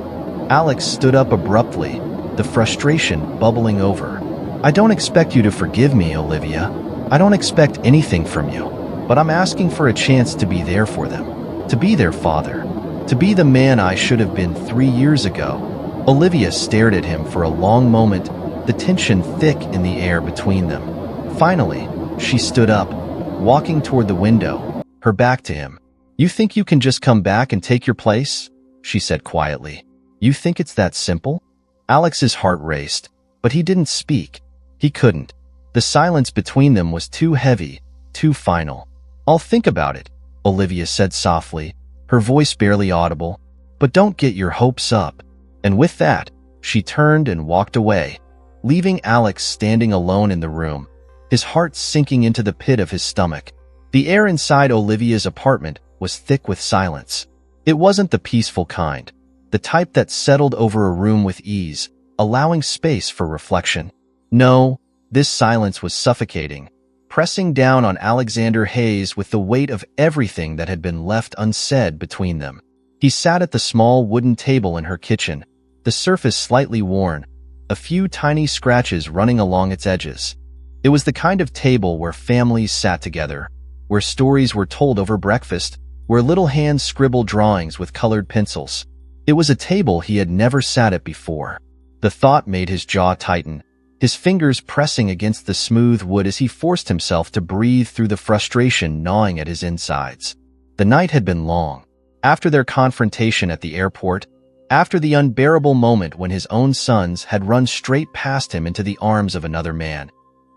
Alex stood up abruptly, the frustration bubbling over. I don't expect you to forgive me, Olivia. I don't expect anything from you, but I'm asking for a chance to be there for them, to be their father, to be the man I should have been 3 years ago. Olivia stared at him for a long moment, the tension thick in the air between them. Finally, she stood up, walking toward the window, her back to him. You think you can just come back and take your place? She said quietly. You think it's that simple? Alex's heart raced, but he didn't speak. He couldn't. The silence between them was too heavy, too final. I'll think about it, Olivia said softly, her voice barely audible. But don't get your hopes up. And with that, she turned and walked away, leaving Alex standing alone in the room, his heart sinking into the pit of his stomach. The air inside Olivia's apartment was thick with silence. It wasn't the peaceful kind, the type that settled over a room with ease, allowing space for reflection. No, this silence was suffocating, pressing down on Alexander Hayes with the weight of everything that had been left unsaid between them. He sat at the small wooden table in her kitchen, the surface slightly worn, a few tiny scratches running along its edges. It was the kind of table where families sat together, where stories were told over breakfast, where little hands scribbled drawings with colored pencils. It was a table he had never sat at before. The thought made his jaw tighten, his fingers pressing against the smooth wood as he forced himself to breathe through the frustration gnawing at his insides. The night had been long. After their confrontation at the airport, after the unbearable moment when his own sons had run straight past him into the arms of another man,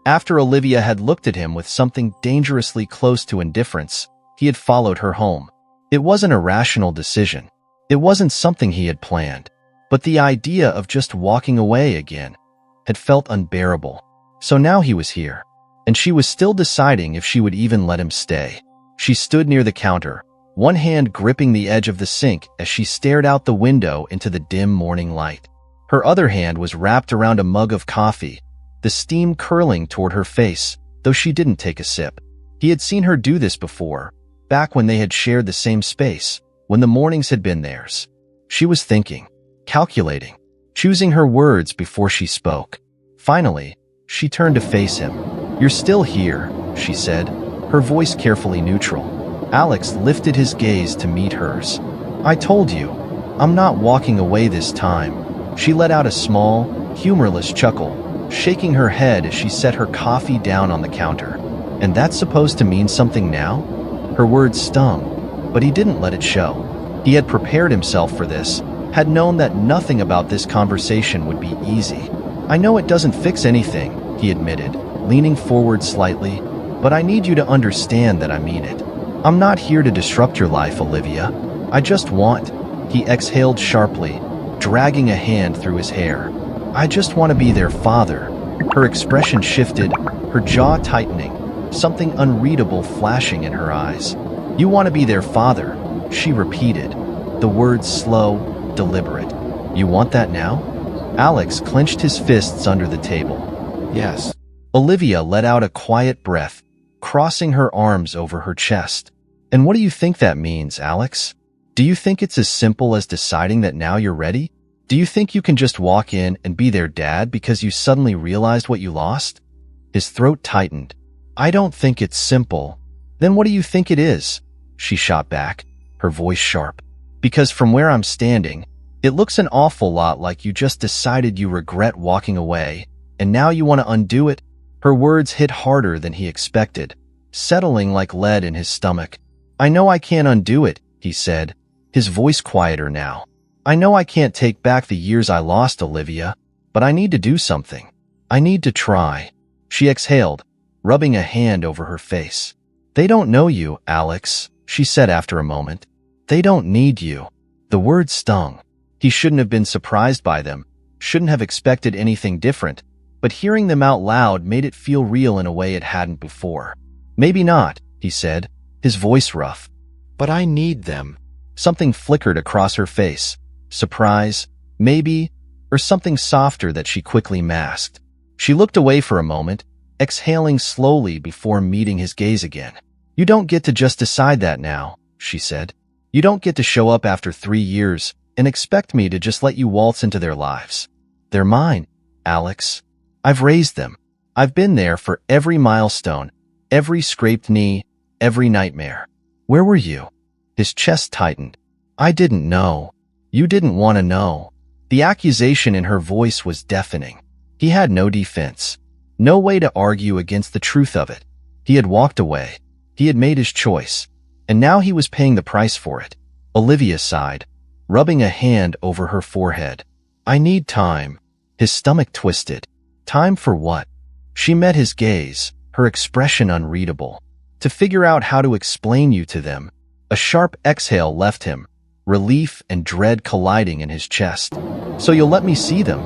after Olivia had looked at him with something dangerously close to indifference, he had followed her home. It wasn't a rational decision. It wasn't something he had planned. But the idea of just walking away again had felt unbearable. So now he was here, and she was still deciding if she would even let him stay. She stood near the counter, one hand gripping the edge of the sink as she stared out the window into the dim morning light. Her other hand was wrapped around a mug of coffee, the steam curling toward her face, though she didn't take a sip. He had seen her do this before, back when they had shared the same space, when the mornings had been theirs. She was thinking, calculating, choosing her words before she spoke. Finally, she turned to face him. "You're still here," she said, her voice carefully neutral. Alex lifted his gaze to meet hers. "I told you, I'm not walking away this time." She let out a small, humorless chuckle, shaking her head as she set her coffee down on the counter. "And that's supposed to mean something now?" Her words stung, but he didn't let it show. He had prepared himself for this, had known that nothing about this conversation would be easy. "I know it doesn't fix anything," he admitted, leaning forward slightly, "but I need you to understand that I mean it. I'm not here to disrupt your life, Olivia. I just want—" He exhaled sharply, dragging a hand through his hair. "I just want to be their father." Her expression shifted, her jaw tightening, something unreadable flashing in her eyes. "You want to be their father," she repeated, the words slow, deliberate. "You want that now?" Alex clenched his fists under the table. Yes. Olivia let out a quiet breath, crossing her arms over her chest. "And what do you think that means, Alex? Do you think it's as simple as deciding that now you're ready? Do you think you can just walk in and be their dad because you suddenly realized what you lost?" His throat tightened. "I don't think it's simple." "Then what do you think it is?" she shot back, her voice sharp. "Because from where I'm standing, it looks an awful lot like you just decided you regret walking away, and now you want to undo it." Her words hit harder than he expected, settling like lead in his stomach. "I know I can't undo it," he said, his voice quieter now. "I know I can't take back the years I lost, Olivia, but I need to do something. I need to try." She exhaled, rubbing a hand over her face. "They don't know you, Alex," she said after a moment. "They don't need you." The words stung. He shouldn't have been surprised by them, shouldn't have expected anything different, but hearing them out loud made it feel real in a way it hadn't before. "Maybe not," he said, his voice rough. "But I need them." Something flickered across her face. Surprise, maybe, or something softer that she quickly masked. She looked away for a moment, exhaling slowly before meeting his gaze again. "You don't get to just decide that now," she said. "You don't get to show up after 3 years and expect me to just let you waltz into their lives. They're mine, Alex. I've raised them. I've been there for every milestone, every scraped knee, every nightmare. Where were you?" His chest tightened. "I didn't know. You didn't want to know." The accusation in her voice was deafening. He had no defense, no way to argue against the truth of it. He had walked away. He had made his choice, and now he was paying the price for it. Olivia sighed, rubbing a hand over her forehead. "I need time." His stomach twisted. Time for what? She met his gaze, her expression unreadable. "To figure out how to explain you to them." A sharp exhale left him, relief and dread colliding in his chest. "So you'll let me see them?"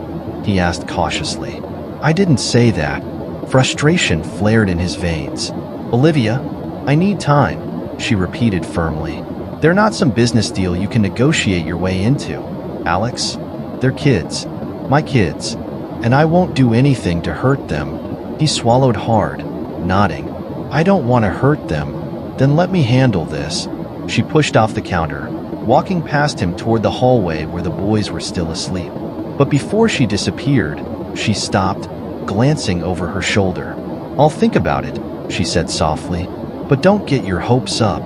he asked cautiously. "I didn't say that." Frustration flared in his veins. "Olivia, I need time," she repeated firmly. "They're not some business deal you can negotiate your way into, Alex. They're kids, my kids, and I won't do anything to hurt them." He swallowed hard, nodding. "I don't want to hurt them. Then let me handle this." She pushed off the counter, walking past him toward the hallway where the boys were still asleep. But before she disappeared, she stopped, glancing over her shoulder. "I'll think about it," she said softly, "but don't get your hopes up."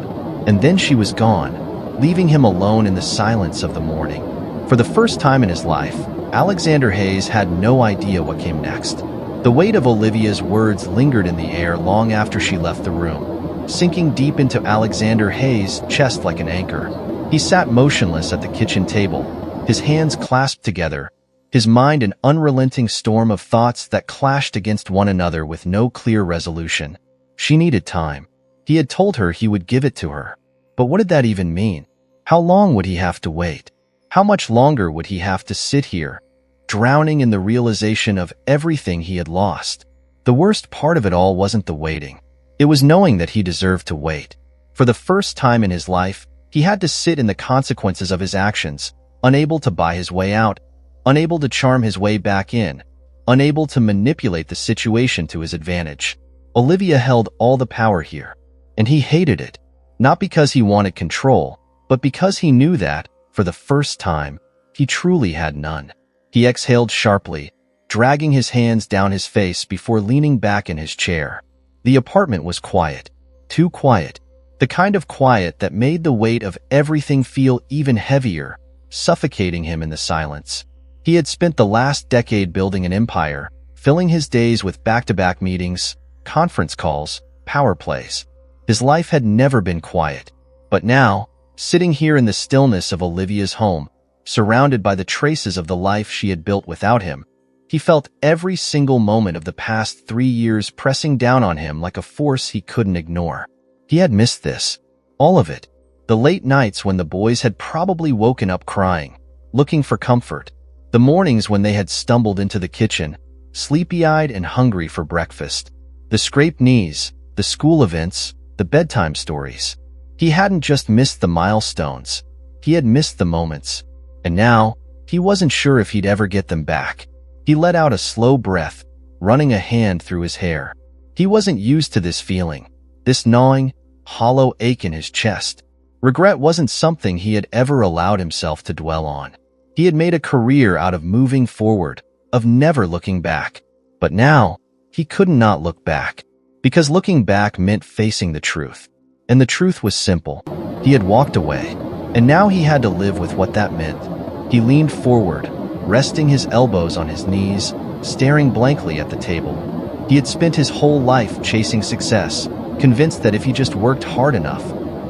And then she was gone, leaving him alone in the silence of the morning. For the first time in his life, Alexander Hayes had no idea what came next. The weight of Olivia's words lingered in the air long after she left the room, sinking deep into Alexander Hayes' chest like an anchor. He sat motionless at the kitchen table, his hands clasped together, his mind an unrelenting storm of thoughts that clashed against one another with no clear resolution. She needed time. He had told her he would give it to her. But what did that even mean? How long would he have to wait? How much longer would he have to sit here, drowning in the realization of everything he had lost? The worst part of it all wasn't the waiting. It was knowing that he deserved to wait. For the first time in his life, he had to sit in the consequences of his actions, unable to buy his way out, unable to charm his way back in, unable to manipulate the situation to his advantage. Olivia held all the power here, and he hated it, not because he wanted control, but because he knew that, for the first time, he truly had none. He exhaled sharply, dragging his hands down his face before leaning back in his chair. The apartment was quiet, too quiet, the kind of quiet that made the weight of everything feel even heavier, suffocating him in the silence. He had spent the last decade building an empire, filling his days with back-to-back meetings, conference calls, power plays. His life had never been quiet. But now, sitting here in the stillness of Olivia's home, surrounded by the traces of the life she had built without him, he felt every single moment of the past 3 years pressing down on him like a force he couldn't ignore. He had missed this. All of it. The late nights when the boys had probably woken up crying, looking for comfort. The mornings when they had stumbled into the kitchen, sleepy-eyed and hungry for breakfast. The scraped knees, the school events, the bedtime stories. He hadn't just missed the milestones. He had missed the moments. And now, he wasn't sure if he'd ever get them back. He let out a slow breath, running a hand through his hair. He wasn't used to this feeling, this gnawing, hollow ache in his chest. Regret wasn't something he had ever allowed himself to dwell on. He had made a career out of moving forward, of never looking back. But now, he could not look back, because looking back meant facing the truth. And the truth was simple. He had walked away, and now he had to live with what that meant. He leaned forward, resting his elbows on his knees, staring blankly at the table. He had spent his whole life chasing success, convinced that if he just worked hard enough,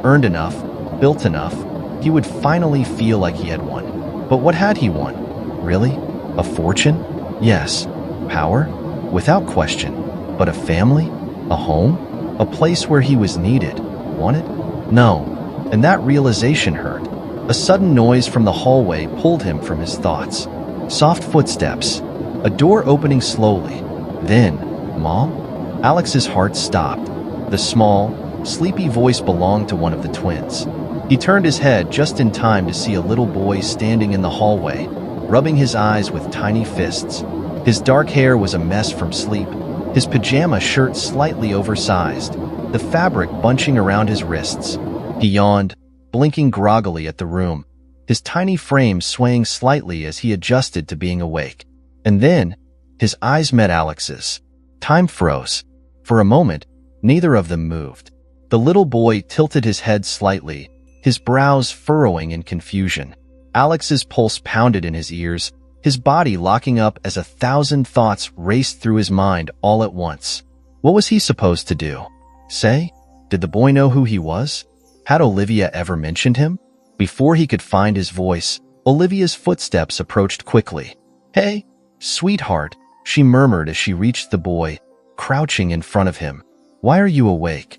earned enough, built enough, he would finally feel like he had won. But what had he won? Really? A fortune? Yes. Power? Without question. But a family? A home? A place where he was needed? Wanted? No. And that realization hurt. A sudden noise from the hallway pulled him from his thoughts. Soft footsteps. A door opening slowly. Then, Mom? Alex's heart stopped. The small, sleepy voice belonged to one of the twins. He turned his head just in time to see a little boy standing in the hallway, rubbing his eyes with tiny fists. His dark hair was a mess from sleep, his pajama shirt slightly oversized, the fabric bunching around his wrists. He yawned, blinking groggily at the room, his tiny frame swaying slightly as he adjusted to being awake. And then, his eyes met Alex's. Time froze. For a moment, neither of them moved. The little boy tilted his head slightly, his brows furrowing in confusion. Alex's pulse pounded in his ears, his body locking up as 1,000 thoughts raced through his mind all at once. What was he supposed to do? Say? Did the boy know who he was? Had Olivia ever mentioned him? Before he could find his voice, Olivia's footsteps approached quickly. "Hey, sweetheart," she murmured as she reached the boy, crouching in front of him. "Why are you awake?"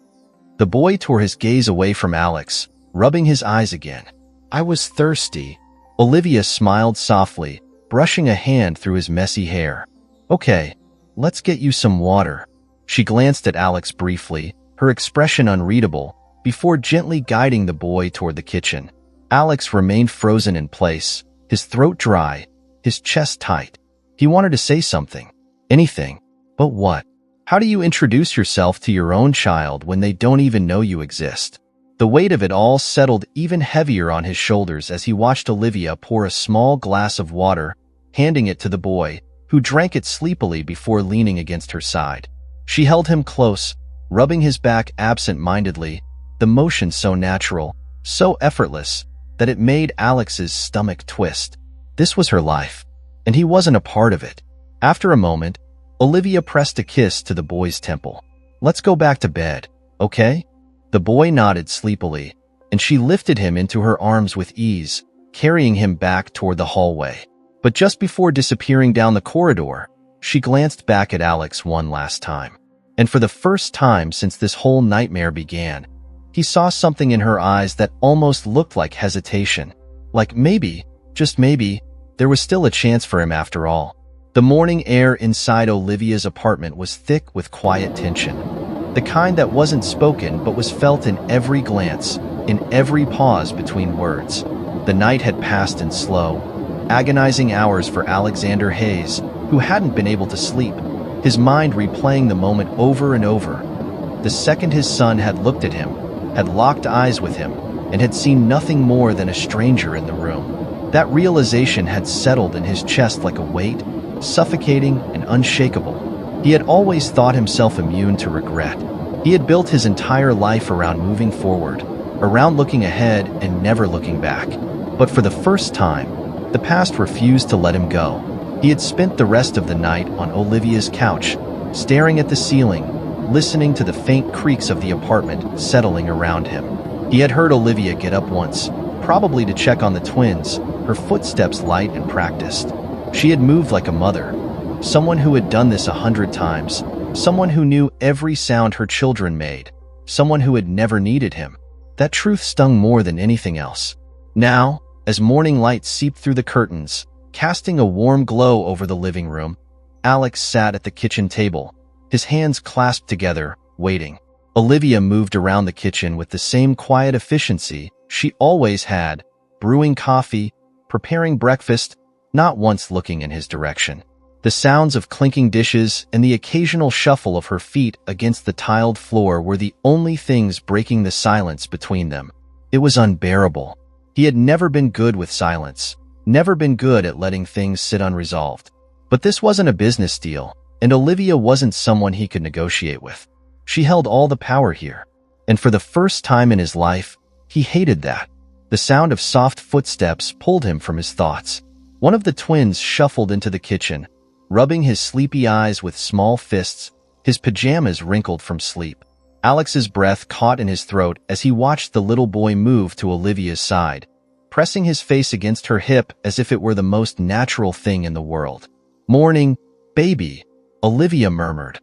The boy tore his gaze away from Alex, rubbing his eyes again. "I was thirsty." Olivia smiled softly, brushing a hand through his messy hair. "Okay, let's get you some water." She glanced at Alex briefly, her expression unreadable, before gently guiding the boy toward the kitchen. Alex remained frozen in place, his throat dry, his chest tight. He wanted to say something. Anything. But what? How do you introduce yourself to your own child when they don't even know you exist? The weight of it all settled even heavier on his shoulders as he watched Olivia pour a small glass of water, handing it to the boy, who drank it sleepily before leaning against her side. She held him close, rubbing his back absent-mindedly, the motion so natural, so effortless, that it made Alex's stomach twist. This was her life, and he wasn't a part of it. After a moment, Olivia pressed a kiss to the boy's temple. "Let's go back to bed, okay?" The boy nodded sleepily, and she lifted him into her arms with ease, carrying him back toward the hallway. But just before disappearing down the corridor, she glanced back at Alex one last time. And for the first time since this whole nightmare began, he saw something in her eyes that almost looked like hesitation. Like maybe, just maybe, there was still a chance for him after all. The morning air inside Olivia's apartment was thick with quiet tension. The kind that wasn't spoken but was felt in every glance, in every pause between words. The night had passed in slow, Agonizing hours for Alexander Hayes, who hadn't been able to sleep, his mind replaying the moment over and over. The second his son had looked at him, had locked eyes with him, and had seen nothing more than a stranger in the room. That realization had settled in his chest like a weight, suffocating and unshakable. He had always thought himself immune to regret. He had built his entire life around moving forward, around looking ahead and never looking back. But for the first time, the past refused to let him go. He had spent the rest of the night on Olivia's couch, staring at the ceiling, listening to the faint creaks of the apartment settling around him. He had heard Olivia get up once, probably to check on the twins, her footsteps light and practiced. She had moved like a mother, someone who had done this 100 times, someone who knew every sound her children made, someone who had never needed him. That truth stung more than anything else. Now, as morning light seeped through the curtains, casting a warm glow over the living room, Alex sat at the kitchen table, his hands clasped together, waiting. Olivia moved around the kitchen with the same quiet efficiency she always had, brewing coffee, preparing breakfast, not once looking in his direction. The sounds of clinking dishes and the occasional shuffle of her feet against the tiled floor were the only things breaking the silence between them. It was unbearable. He had never been good with silence, never been good at letting things sit unresolved. But this wasn't a business deal, and Olivia wasn't someone he could negotiate with. She held all the power here, and for the first time in his life, he hated that. The sound of soft footsteps pulled him from his thoughts. One of the twins shuffled into the kitchen, rubbing his sleepy eyes with small fists, his pajamas wrinkled from sleep. Alex's breath caught in his throat as he watched the little boy move to Olivia's side, pressing his face against her hip as if it were the most natural thing in the world. "Morning, baby," Olivia murmured,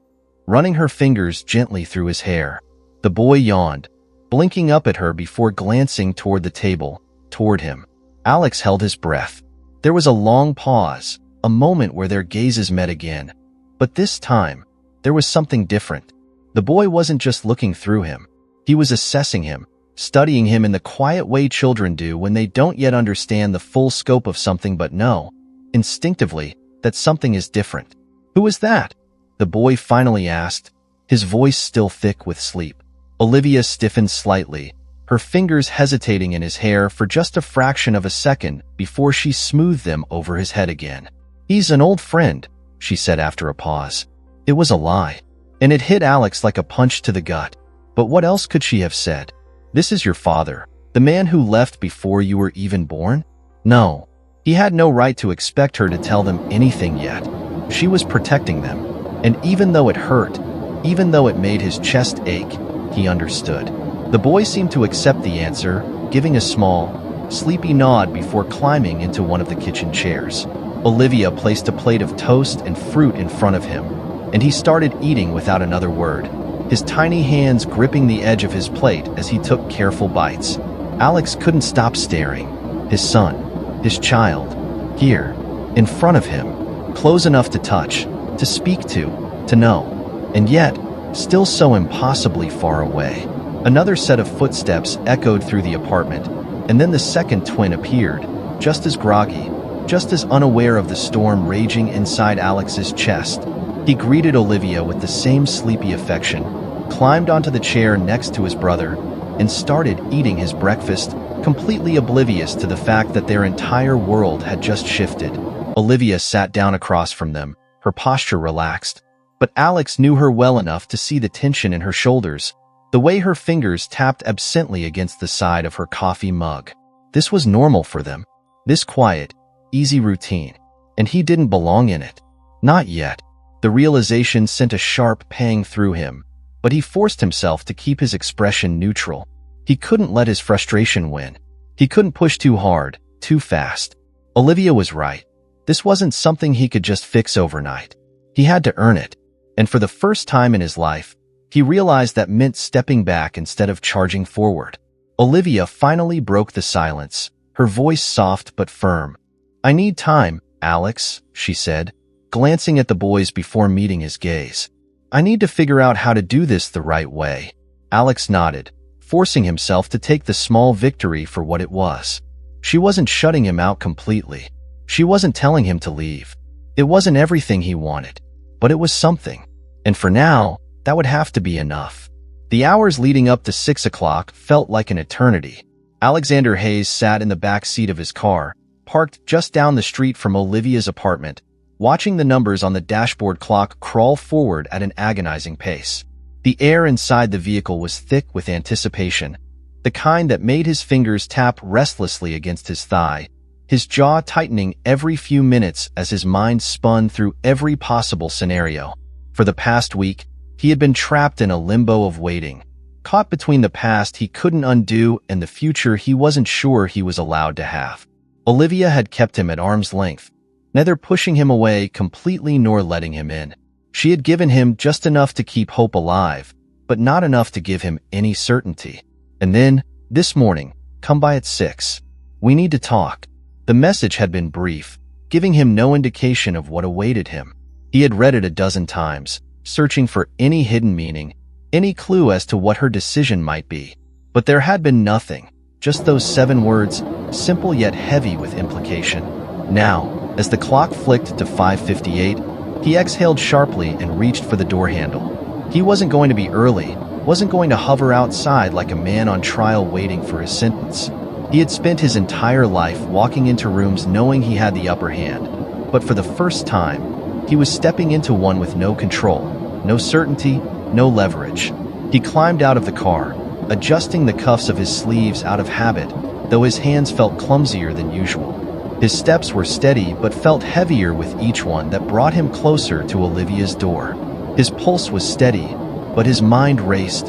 running her fingers gently through his hair. The boy yawned, blinking up at her before glancing toward the table, toward him. Alex held his breath. There was a long pause, a moment where their gazes met again. But this time, there was something different. The boy wasn't just looking through him. He was assessing him, studying him in the quiet way children do when they don't yet understand the full scope of something but know, instinctively, that something is different. "Who is that?" the boy finally asked, his voice still thick with sleep. Olivia stiffened slightly, her fingers hesitating in his hair for just a fraction of a second before she smoothed them over his head again. "He's an old friend," she said after a pause. It was a lie, and it hit Alex like a punch to the gut. But what else could she have said? "This is your father, the man who left before you were even born?" No, he had no right to expect her to tell them anything yet. She was protecting them, and even though it hurt, even though it made his chest ache, he understood. The boy seemed to accept the answer, giving a small, sleepy nod before climbing into one of the kitchen chairs. Olivia placed a plate of toast and fruit in front of him, and he started eating without another word, his tiny hands gripping the edge of his plate as he took careful bites. Alex couldn't stop staring. His son, his child, here, in front of him, close enough to touch, to speak to know, and yet, still so impossibly far away. Another set of footsteps echoed through the apartment, and then the second twin appeared, just as groggy, just as unaware of the storm raging inside Alex's chest. He greeted Olivia with the same sleepy affection, climbed onto the chair next to his brother, and started eating his breakfast, completely oblivious to the fact that their entire world had just shifted. Olivia sat down across from them, her posture relaxed, but Alex knew her well enough to see the tension in her shoulders, the way her fingers tapped absently against the side of her coffee mug. This was normal for them, this quiet, easy routine, and he didn't belong in it. Not yet. The realization sent a sharp pang through him, but he forced himself to keep his expression neutral. He couldn't let his frustration win. He couldn't push too hard, too fast. Olivia was right. This wasn't something he could just fix overnight. He had to earn it, and for the first time in his life, he realized that meant stepping back instead of charging forward. Olivia finally broke the silence, her voice soft but firm. "I need time, Alex," she said, glancing at the boys before meeting his gaze. "I need to figure out how to do this the right way." Alex nodded, forcing himself to take the small victory for what it was. She wasn't shutting him out completely. She wasn't telling him to leave. It wasn't everything he wanted, but it was something. And for now, that would have to be enough. The hours leading up to 6 o'clock felt like an eternity. Alexander Hayes sat in the back seat of his car, parked just down the street from Olivia's apartment, watching the numbers on the dashboard clock crawl forward at an agonizing pace. The air inside the vehicle was thick with anticipation, the kind that made his fingers tap restlessly against his thigh, his jaw tightening every few minutes as his mind spun through every possible scenario. For the past week, he had been trapped in a limbo of waiting, caught between the past he couldn't undo and the future he wasn't sure he was allowed to have. Olivia had kept him at arm's length, neither pushing him away completely nor letting him in. She had given him just enough to keep hope alive, but not enough to give him any certainty. And then, this morning, come by at 6. We need to talk. The message had been brief, giving him no indication of what awaited him. He had read it a dozen times, searching for any hidden meaning, any clue as to what her decision might be. But there had been nothing, just those 7 words, simple yet heavy with implication. Now, as the clock flicked to 5:58, he exhaled sharply and reached for the door handle. He wasn't going to be early, wasn't going to hover outside like a man on trial waiting for his sentence. He had spent his entire life walking into rooms knowing he had the upper hand, but for the first time, he was stepping into one with no control, no certainty, no leverage. He climbed out of the car, adjusting the cuffs of his sleeves out of habit, though his hands felt clumsier than usual. His steps were steady but felt heavier with each one that brought him closer to Olivia's door. His pulse was steady, but his mind raced,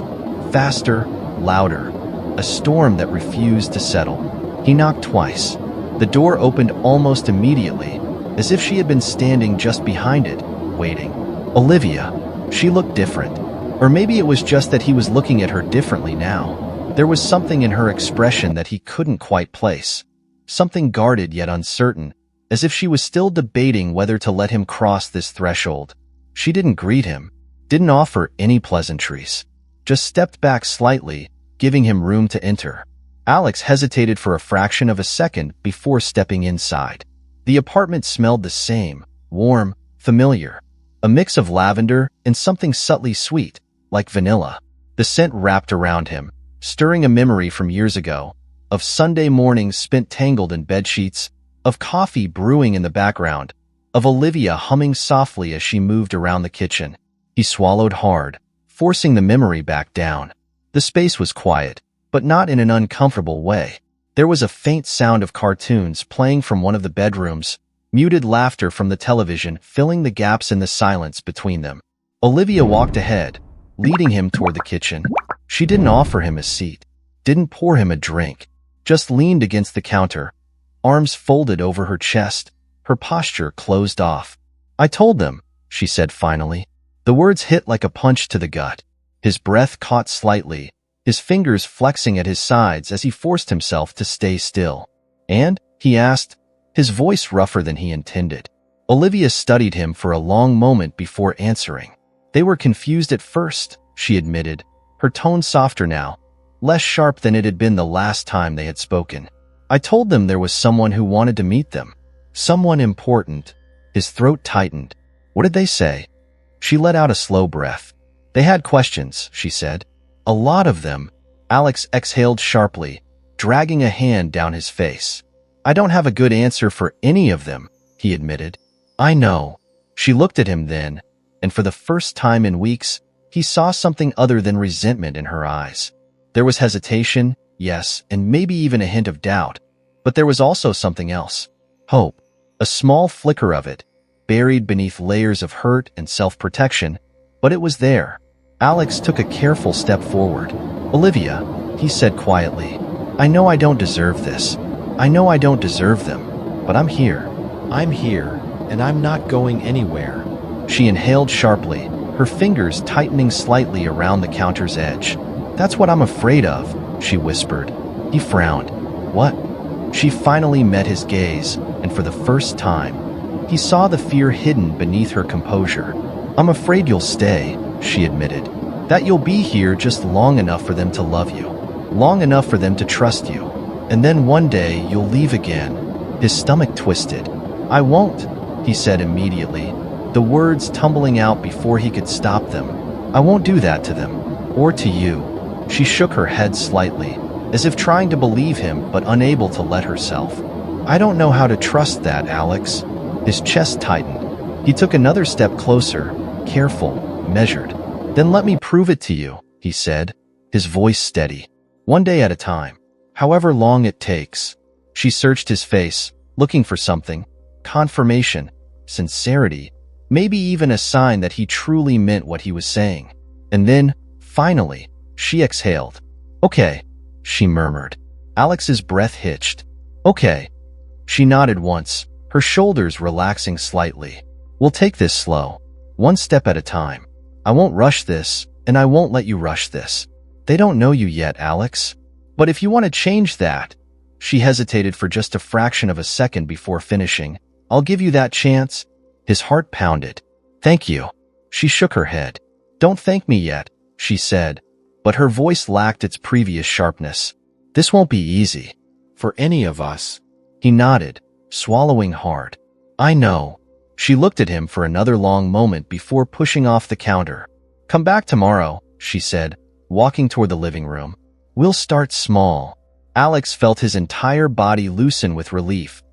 faster, louder, a storm that refused to settle. He knocked twice. The door opened almost immediately, as if she had been standing just behind it, waiting. Olivia. She looked different. Or maybe it was just that he was looking at her differently now. There was something in her expression that he couldn't quite place. Something guarded yet uncertain, as if she was still debating whether to let him cross this threshold. She didn't greet him, didn't offer any pleasantries, just stepped back slightly, giving him room to enter. Alex hesitated for a fraction of a second before stepping inside. The apartment smelled the same, warm, familiar, a mix of lavender and something subtly sweet, like vanilla. The scent wrapped around him, stirring a memory from years ago, of Sunday mornings spent tangled in bedsheets, of coffee brewing in the background, of Olivia humming softly as she moved around the kitchen. He swallowed hard, forcing the memory back down. The space was quiet, but not in an uncomfortable way. There was a faint sound of cartoons playing from one of the bedrooms, muted laughter from the television filling the gaps in the silence between them. Olivia walked ahead, leading him toward the kitchen. She didn't offer him a seat, didn't pour him a drink, just leaned against the counter, arms folded over her chest, her posture closed off. "I told them," she said finally. The words hit like a punch to the gut. His breath caught slightly, his fingers flexing at his sides as he forced himself to stay still. "And?" he asked, his voice rougher than he intended. Olivia studied him for a long moment before answering. They were confused at first, she admitted, her tone softer now, less sharp than it had been the last time they had spoken. "I told them there was someone who wanted to meet them. Someone important." His throat tightened. "What did they say?" She let out a slow breath. "They had questions," she said. "A lot of them." Alex exhaled sharply, dragging a hand down his face. "I don't have a good answer for any of them," he admitted. "I know." She looked at him then, and for the first time in weeks, he saw something other than resentment in her eyes. There was hesitation, yes, and maybe even a hint of doubt, but there was also something else. Hope. A small flicker of it, buried beneath layers of hurt and self-protection, but it was there. Alex took a careful step forward. "Olivia," he said quietly, "I know I don't deserve this. I know I don't deserve them, but I'm here. I'm here, and I'm not going anywhere." She inhaled sharply, her fingers tightening slightly around the counter's edge. "That's what I'm afraid of," she whispered. He frowned. "What?" She finally met his gaze, and for the first time, he saw the fear hidden beneath her composure. "I'm afraid you'll stay," she admitted. "That you'll be here just long enough for them to love you, long enough for them to trust you, and then one day you'll leave again." His stomach twisted. I won't, he said immediately, the words tumbling out before he could stop them. I won't do that to them. Or to you. She shook her head slightly, as if trying to believe him but unable to let herself. I don't know how to trust that, Alex. His chest tightened. He took another step closer, careful, measured. Then let me prove it to you, he said, his voice steady. One day at a time. However long it takes. She searched his face, looking for something. Confirmation, sincerity, maybe even a sign that he truly meant what he was saying. And then, finally, she exhaled. Okay, she murmured. Alex's breath hitched. Okay. She nodded once, her shoulders relaxing slightly. We'll take this slow, one step at a time. I won't rush this, and I won't let you rush this. They don't know you yet, Alex. But if you want to change that, she hesitated for just a fraction of a second before finishing. I'll give you that chance. His heart pounded. Thank you. She shook her head. Don't thank me yet, she said, but her voice lacked its previous sharpness. This won't be easy. For any of us. He nodded, swallowing hard. I know. She looked at him for another long moment before pushing off the counter. Come back tomorrow, she said, walking toward the living room. We'll start small. Alex felt his entire body loosen with relief.